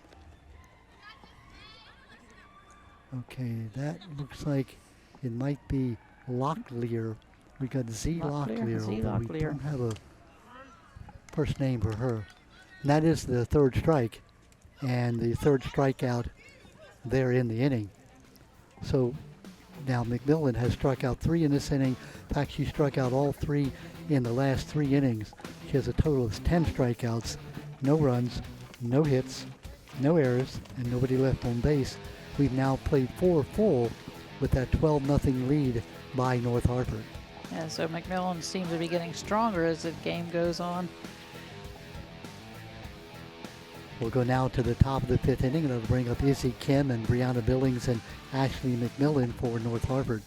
Speaker 1: Okay, that looks like it might be Locklear. We got Z
Speaker 2: Locklear,
Speaker 1: Locklear,
Speaker 2: Z
Speaker 1: although we
Speaker 2: Locklear.
Speaker 1: don't have a first name for her. And that is the 3rd strike, and the 3rd strikeout there in the inning. So now McMillan has struck out 3 in this inning. In fact, she struck out all 3 in the last 3 innings. She has a total of 10 strikeouts, no runs, no hits, no errors, and nobody left on base. We've now played 4 full with that 12-0 lead by North Harford.
Speaker 2: Yeah, so McMillan seems to be getting stronger as the game goes on.
Speaker 1: We'll go now to the top of the 5th inning, and it'll bring up Izzy Kim and Brianna Billings and Ashley McMillan for North Harford.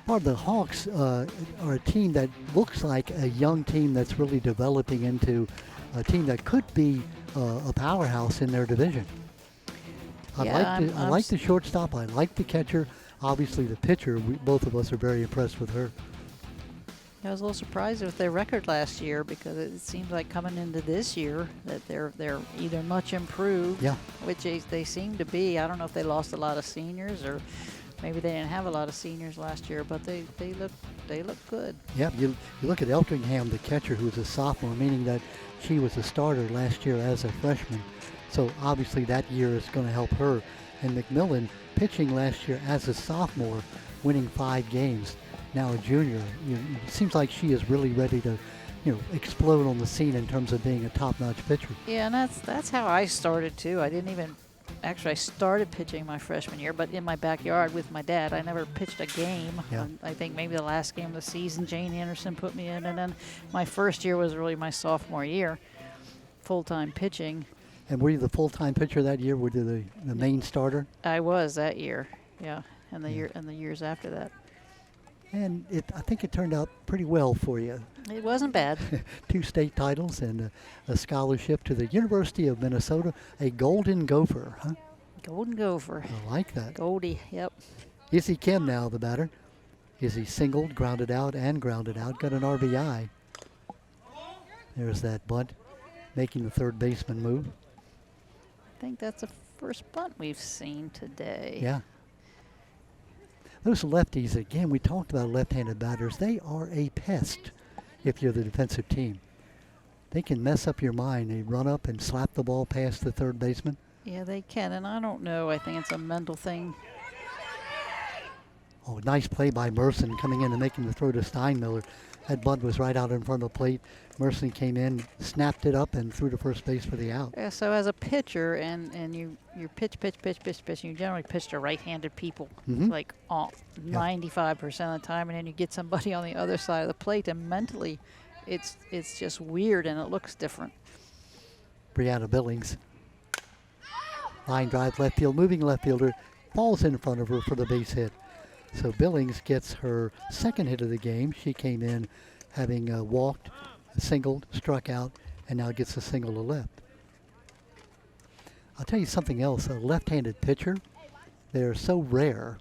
Speaker 1: Well, the Hawks are a team that looks like a young team that's really developing into a team that could be a powerhouse in their division. I
Speaker 2: Yeah,
Speaker 1: like the shortstop. I like the catcher. Obviously, the pitcher. Both of us are very impressed with her.
Speaker 2: I was a little surprised with their record last year because it seems like coming into this year that they're either much improved,
Speaker 1: Yeah.
Speaker 2: which they seem to be. I don't know if they lost a lot of seniors or maybe they didn't have a lot of seniors last year, but they look good.
Speaker 1: Yeah, you look at Eltringham, the catcher, who's a sophomore, meaning that she was a starter last year as a freshman. So obviously that year is going to help her. And McMillan pitching last year as a sophomore, winning 5 games. Now a junior. It seems like she is really ready to explode on the scene in terms of being a top-notch pitcher.
Speaker 2: Yeah, and that's how I started too. I didn't even actually I started pitching my freshman year, but in my backyard with my dad. I never pitched a game.
Speaker 1: Yeah.
Speaker 2: I think maybe the last game of the season, Jane Anderson put me in, and then my first year was really my sophomore year, full-time pitching.
Speaker 1: And were you the full-time pitcher that year? Were you the main starter?
Speaker 2: I was that year, yeah, and the
Speaker 1: Yeah.
Speaker 2: years after that.
Speaker 1: And I think it turned out pretty well for you.
Speaker 2: It wasn't bad.
Speaker 1: 2 state titles and a scholarship to the University of Minnesota, a Golden Gopher, huh?
Speaker 2: Golden Gopher.
Speaker 1: I like that.
Speaker 2: Goldie, yep.
Speaker 1: Izzy Kim now the batter. Izzy singled, grounded out, got an RBI. There's that bunt, making the third baseman move.
Speaker 2: I think that's the first bunt we've seen today.
Speaker 1: Yeah. Those lefties, again, we talked about left-handed batters. They are a pest if you're the defensive team. They can mess up your mind. They run up and slap the ball past the third baseman.
Speaker 2: Yeah, they can, and I don't know. I think it's a mental thing.
Speaker 1: Oh, nice play by Merson coming in and making the throw to Steinmiller. That bunt was right out in front of the plate. Merson came in, snapped it up, and threw to first base for the out.
Speaker 2: Yeah, so as a pitcher, and you pitch, you generally pitch to right-handed people, like 95% of the time, and then you get somebody on the other side of the plate, and mentally, it's just weird, and it looks different.
Speaker 1: Brianna Billings. Line drive left field, moving left fielder, falls in front of her for the base hit. So Billings gets her second hit of the game. She came in having walked, singled, struck out, and now gets a single to left. I'll tell you something else. A left-handed pitcher, they're so rare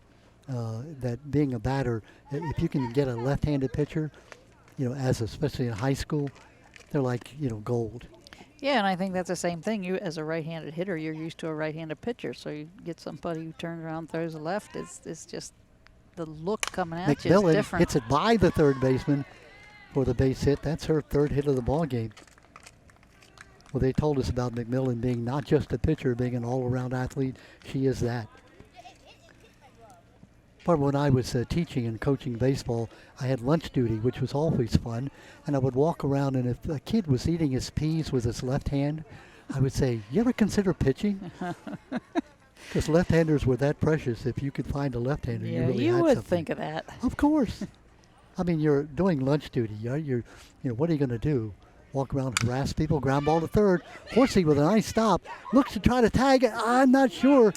Speaker 1: that being a batter, if you can get a left-handed pitcher, especially in high school, they're like, gold.
Speaker 2: Yeah, and I think that's the same thing. You, as a right-handed hitter, you're used to a right-handed pitcher, so you get somebody who turns around, throws a left. It's just the look coming at you is
Speaker 1: McMillan
Speaker 2: different.
Speaker 1: hits it by the third baseman for the base hit. That's her third hit of the ball game. Well, they told us about McMillan being not just a pitcher, being an all-around athlete. She is that. But when I was teaching and coaching baseball, I had lunch duty, which was always fun. And I would walk around, and if a kid was eating his peas with his left hand, I would say, "You ever consider pitching?" Because left-handers were that precious. If you could find a left-hander,
Speaker 2: Yeah,
Speaker 1: you really
Speaker 2: you
Speaker 1: had
Speaker 2: would
Speaker 1: something.
Speaker 2: think of that.
Speaker 1: Of course. I mean, you're doing lunch duty. What are you going to do? Walk around, harass people, ground ball to third. Horsey with a nice stop. Looks to try to tag it. I'm not sure.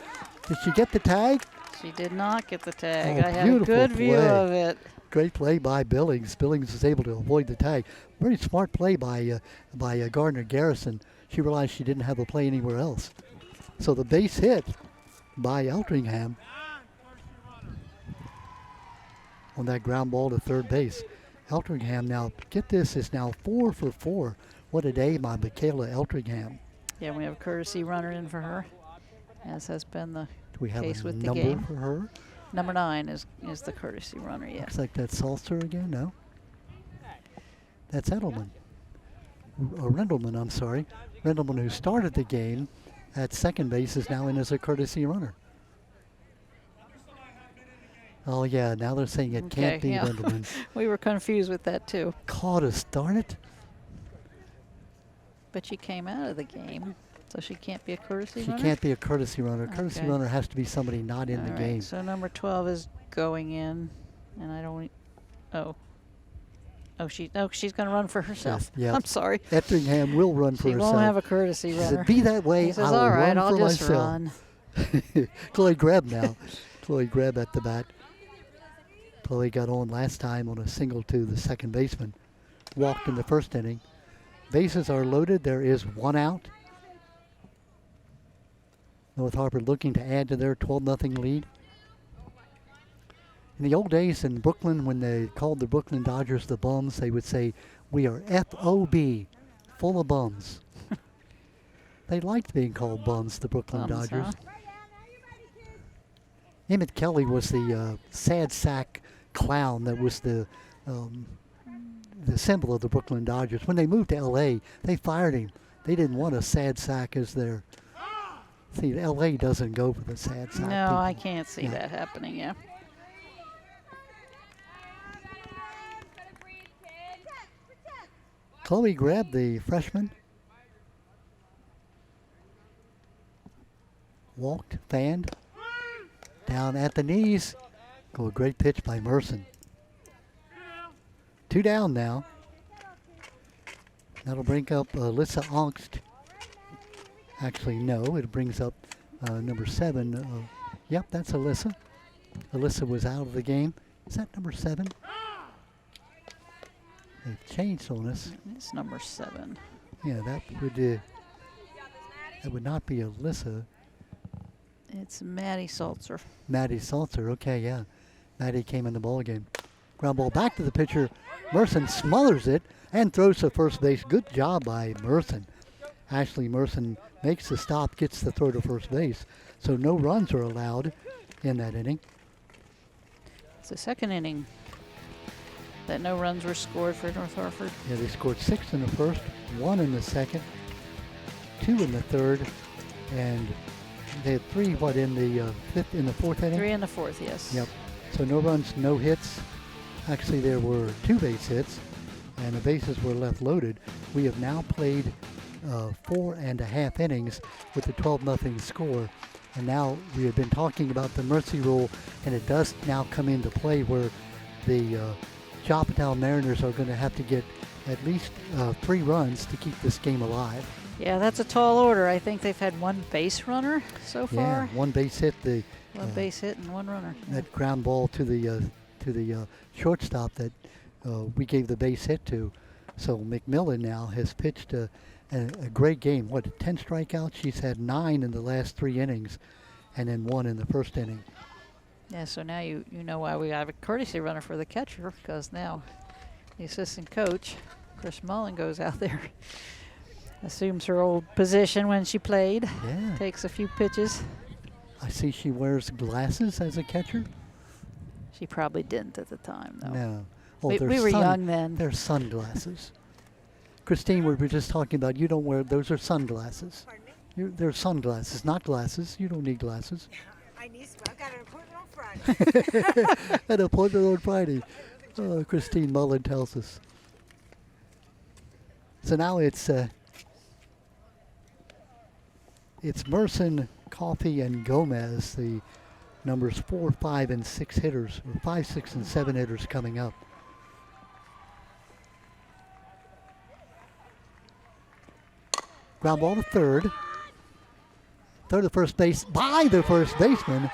Speaker 1: Did she get the tag?
Speaker 2: She did not get the tag.
Speaker 1: Oh,
Speaker 2: I had a
Speaker 1: beautiful
Speaker 2: good view
Speaker 1: play.
Speaker 2: of it.
Speaker 1: Great play by Billings. Billings was able to avoid the tag. Very smart play by Gardner Garrison. She realized she didn't have a play anywhere else. So the base hit by Eltringham on that ground ball to third base. Eltringham now, get this, is now 4 for 4. What a day by Michaela Eltringham.
Speaker 2: Yeah, we have a courtesy runner in for her, as has been the
Speaker 1: Do we have
Speaker 2: case
Speaker 1: a
Speaker 2: with the
Speaker 1: number
Speaker 2: game.
Speaker 1: for her?
Speaker 2: Number 9 is the courtesy runner, yes.
Speaker 1: Looks like that's Salzer again, no? That's Edelman. Rendelman, I'm sorry. Rendelman, who started the game at second base, is now in as a courtesy runner. Oh, yeah, now they're saying it can't be
Speaker 2: yeah.
Speaker 1: Rendelman.
Speaker 2: We were confused with that, too.
Speaker 1: Caught us, darn it.
Speaker 2: But she came out of the game, so she can't be a courtesy
Speaker 1: She
Speaker 2: runner?
Speaker 1: can't be a courtesy runner. A courtesy
Speaker 2: Okay.
Speaker 1: runner has to be somebody not in the
Speaker 2: All right,
Speaker 1: game.
Speaker 2: so number 12 is going in, and I don't... she's going to run for herself.
Speaker 1: Yes, yeah.
Speaker 2: I'm sorry.
Speaker 1: Eltringham will run for
Speaker 2: She
Speaker 1: herself.
Speaker 2: won't have a courtesy
Speaker 1: She
Speaker 2: runner.
Speaker 1: said, be that way,
Speaker 2: He says,
Speaker 1: I will
Speaker 2: all right,
Speaker 1: run
Speaker 2: I'll
Speaker 1: for
Speaker 2: just
Speaker 1: myself.
Speaker 2: run.
Speaker 1: Chloe Grebb now. Chloe Grebb at the bat. Chloe got on last time on a single to the second baseman. Walked in the first inning. Bases are loaded. There is one out. North Harford looking to add to their 12-0 lead. In the old days in Brooklyn, when they called the Brooklyn Dodgers the Bums, they would say, "We are F-O-B, full of bums." They liked being called bums, the Brooklyn
Speaker 2: Bums,
Speaker 1: Dodgers.
Speaker 2: huh?
Speaker 1: Emmett Kelly was the sad sack clown that was the symbol of the Brooklyn Dodgers. When they moved to L.A., they fired him. They didn't want a sad sack as their... See, L.A. doesn't go for the sad sack.
Speaker 2: No,
Speaker 1: people.
Speaker 2: I can't see
Speaker 1: Yeah.
Speaker 2: that happening, yeah.
Speaker 1: Chloe grabbed the freshman. Walked, fanned, down at the knees. Go a great pitch by Merson. 2 down now. That'll bring up Alyssa Angst. Actually, no, it brings up number 7. Yep, that's Alyssa. Alyssa was out of the game. Is that number 7? They've changed on us.
Speaker 2: It's number 7.
Speaker 1: Yeah, that would not be Alyssa.
Speaker 2: It's Maddie Salzer.
Speaker 1: Maddie Salzer, okay, yeah. Maddie came in the ball game. Ground ball back to the pitcher. Merson smothers it and throws to first base. Good job by Merson. Ashley Merson makes the stop, gets the throw to first base. So no runs are allowed in that inning.
Speaker 2: It's the second inning that no runs were scored for North Harford.
Speaker 1: Yeah, they scored 6 in the first, 1 in the second, 2 in the third, and they had 3, in the fourth inning?
Speaker 2: 3 in the fourth, yes.
Speaker 1: Yep. So no runs, no hits. Actually, there were 2 base hits, and the bases were left loaded. We have now played 4.5 innings with a 12-0 score. And now we have been talking about the mercy rule, and it does now come into play where the Joppatowne Mariners are going to have to get at least 3 runs to keep this game alive.
Speaker 2: Yeah, that's a tall order. I think they've had 1 base runner so far.
Speaker 1: Yeah, 1 base hit.
Speaker 2: 1 base hit and 1 runner.
Speaker 1: That ground ball to the shortstop that we gave the base hit to. So McMillan now has pitched a great game. 10 strikeouts? She's had 9 in the last 3 innings, and then 1 in the first inning.
Speaker 2: Yeah, so now you know why we have a courtesy runner for the catcher, because now the assistant coach, Chris Mullen, goes out there, assumes her old position when she played, takes a few pitches.
Speaker 1: I see she wears glasses as a catcher.
Speaker 2: She probably didn't at the time, though.
Speaker 1: No.
Speaker 2: We were young then.
Speaker 1: They're sunglasses. Christine, we were just talking about you don't wear, those are sunglasses. They're sunglasses, not glasses. You don't need glasses.
Speaker 4: I need some. I've got an appointment on Friday.
Speaker 1: An appointment on Friday. Christine Mullen tells us. So now it's Merson, Coffey, and Gomez, the numbers 4, 5, and 6 hitters, or 5, 6, and 7 hitters coming up. Ground ball to third. Throw to first base by the first baseman.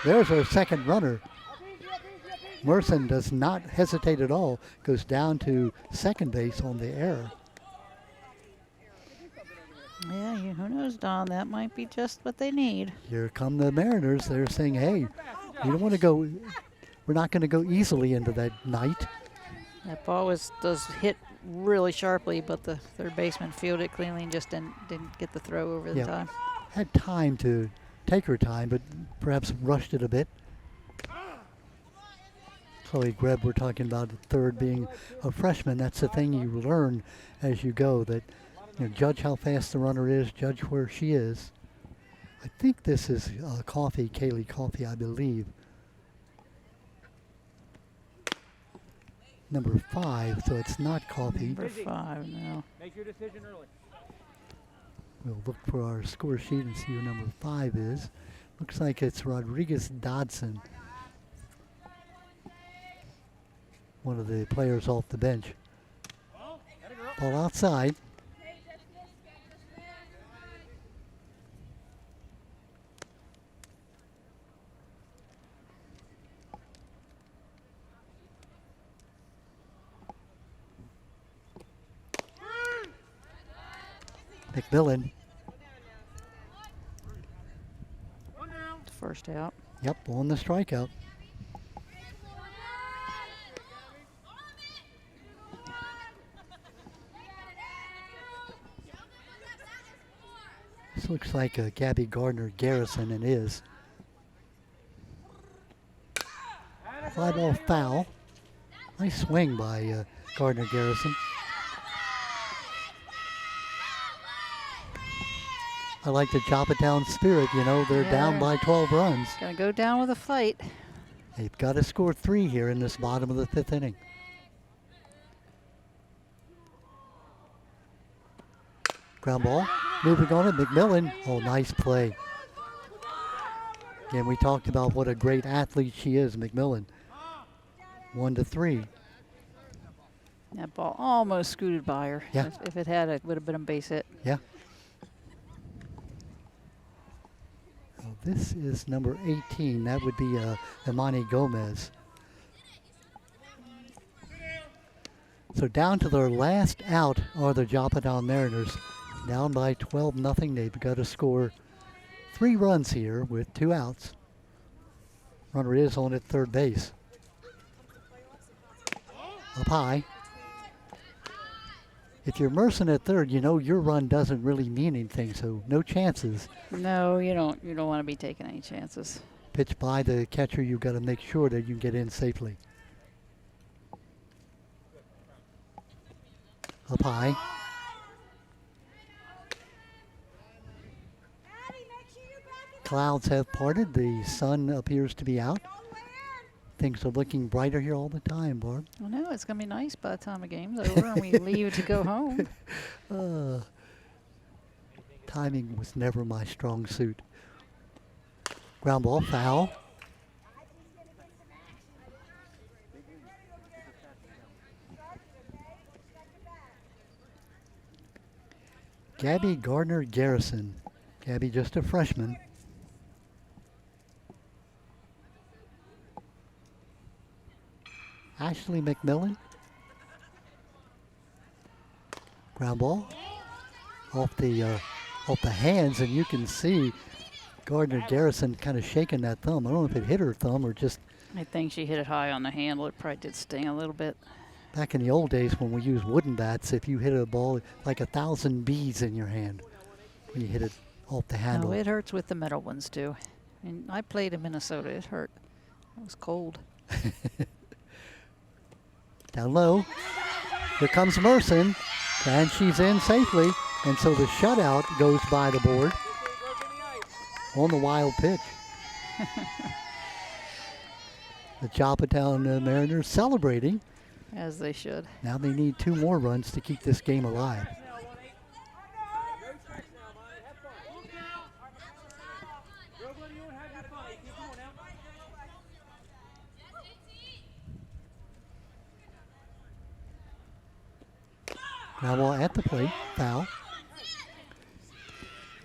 Speaker 1: There's our second runner. Merson does not hesitate at all. Goes down to second base on the error.
Speaker 2: Yeah, who knows, Don? That might be just what they need.
Speaker 1: Here come the Mariners. They're saying, hey, you don't want to go, we're not going to go easily into that night.
Speaker 2: That ball does hit really sharply, but the third baseman fielded it cleanly and just didn't get the throw over the time.
Speaker 1: Had time to take her time, but perhaps rushed it a bit. Chloe Greb, we're talking about the third being a freshman. That's the thing you learn as you go, that judge how fast the runner is, judge where she is. I think this is Coffey, Kaylee Coffey, I believe. Number 5, so it's not Coffey.
Speaker 2: Number 5 now.
Speaker 3: Make your decision early.
Speaker 1: We'll look for our score sheet and see who number 5 is. Looks like it's Rodriguez Dodson, one of the players off the bench. Ball outside. McMillan.
Speaker 2: First out.
Speaker 1: Yep, on the strikeout. This looks like a Gabby Gardner Garrison, and is. Fly ball foul. Nice swing by Gardner Garrison. I like the Joppatowne spirit, they're down by 12 runs.
Speaker 2: Gonna go down with a fight.
Speaker 1: They've got to score 3 here in this bottom of the 5th inning. Ground ball. Moving on it, McMillan. Oh, nice play. Again, we talked about what a great athlete she is, McMillan. 1-3.
Speaker 2: That ball almost scooted by her.
Speaker 1: Yeah.
Speaker 2: If it had, it would have been a base hit.
Speaker 1: Yeah. Oh, this is number 18. That would be Imani Gomez. So down to their last out are the Joppatowne Mariners. Down by 12-0. They've got to score 3 runs here with 2 outs. Runner is on at third base. Up high. If you're Merson at third, you know your run doesn't really mean anything, so no chances.
Speaker 2: No, you don't. You don't want to be taking any chances.
Speaker 1: Pitch by the catcher, you've got to make sure that you can get in safely. Up high. Clouds have parted. The sun appears to be out. Things are looking brighter here all the time, Barb.
Speaker 2: Well, no, it's going to be nice by the time the game's over and we leave to go home.
Speaker 1: Timing was never my strong suit. Ground ball, foul. Gabby Gardner Garrison. Gabby just a freshman. Ashley McMillan. Ground ball off the hands, and you can see Gardner Garrison kind of shaking that thumb. I don't know if it hit her thumb or just.
Speaker 2: I think she hit it high on the handle. It probably did sting a little bit.
Speaker 1: Back in the old days when we used wooden bats, if you hit a ball, like 1,000 bees in your hand when you hit it off the handle.
Speaker 2: No, it hurts with the metal ones too. And I played in Minnesota. It hurt. It was cold.
Speaker 1: Down low. Here comes Merson, and she's in safely. And so the shutout goes by the board on the wild pitch. The Joppatowne Mariners celebrating.
Speaker 2: As they should.
Speaker 1: Now they need 2 more runs to keep this game alive. Now ball at the plate, foul.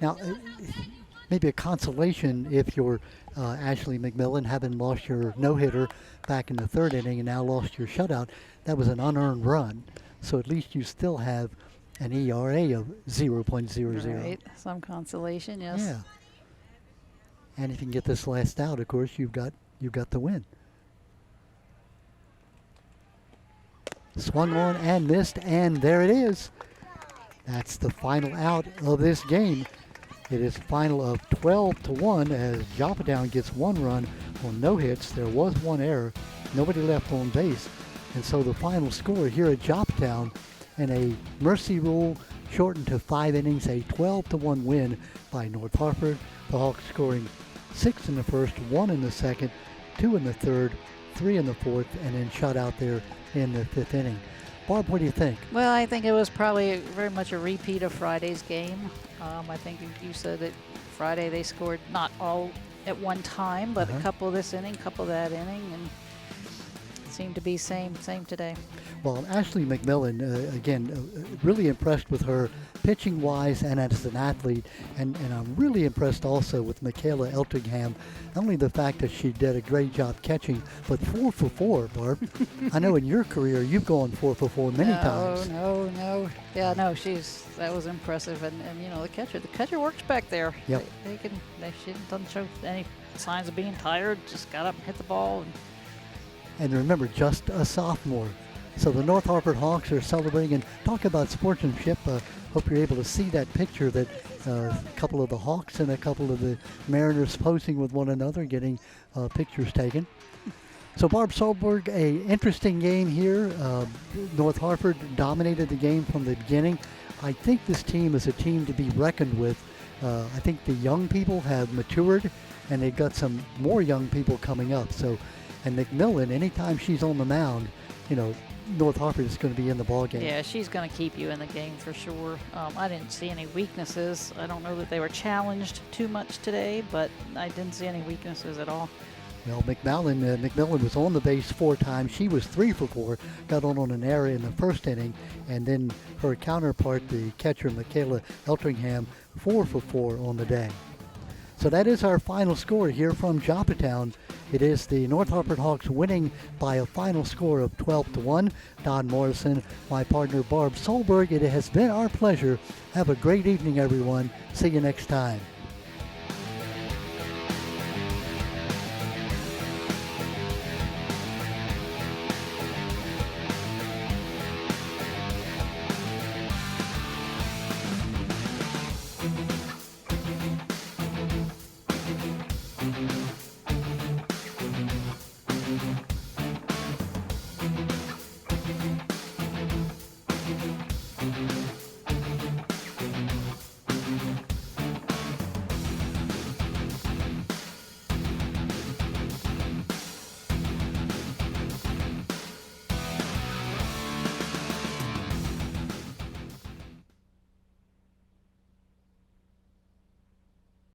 Speaker 1: Now, maybe a consolation if you're Ashley McMillan, having lost your no-hitter back in the 3rd inning and now lost your shutout. That was an unearned run, so at least you still have an ERA of 0.00.
Speaker 2: Right, some consolation, yes.
Speaker 1: Yeah. And if you can get this last out, of course, you've got the win. Swung on and missed, and there it is. That's the final out of this game. It is a final of 12-1 as Joppatowne gets 1 run on no hits. There was 1 error, nobody left on base. And so the final score here at Joppatowne in a mercy rule shortened to 5 innings, a 12-1 win by North Harford. The Hawks scoring 6 in the first, 1 in the second, 2 in the third, 3 in the fourth, and then shut out there in the 5th inning. Barb, what do you think?
Speaker 2: Well, I think it was probably very much a repeat of Friday's game. I think you said that Friday they scored not all at one time, but a couple this inning, couple that inning, and it seemed to be same today.
Speaker 1: Well, Ashley McMillan, again, really impressed with her pitching-wise and as an athlete, and I'm really impressed also with Michaela Eltingham. Not only the fact that she did a great job catching, but 4 for 4, Barb. I know in your career you've gone 4 for 4 many times.
Speaker 2: No. Yeah, no, that was impressive, and you know the catcher works back there.
Speaker 1: Yep.
Speaker 2: She doesn't show any signs of being tired. Just got up and hit the ball.
Speaker 1: And remember, just a sophomore. So the North Harford Hawks are celebrating, and talk about sportsmanship. Hope you're able to see that picture that a couple of the Hawks and a couple of the Mariners posing with one another, getting pictures taken. So Barb Solberg, a interesting game here. North Harford dominated the game from the beginning. I think this team is a team to be reckoned with. I think the young people have matured, and they've got some more young people coming up. So, and McMillan, anytime she's on the mound, you know, North Harford is going to be in the ball game.
Speaker 2: Yeah, she's going to keep you in the game for sure. I didn't see any weaknesses. I don't know that they were challenged too much today, but I didn't see any weaknesses at all.
Speaker 1: Well, McMillan was on the base 4 times. She was 3 for 4, got on an error in the first inning, and then her counterpart, the catcher Michaela Eltringham, 4 for 4 on the day. So that is our final score here from Joppatowne. It is the North Harford Hawks winning by a final score of 12-1. Don Morrison, my partner Barb Solberg. It has been our pleasure. Have a great evening, everyone. See you next time.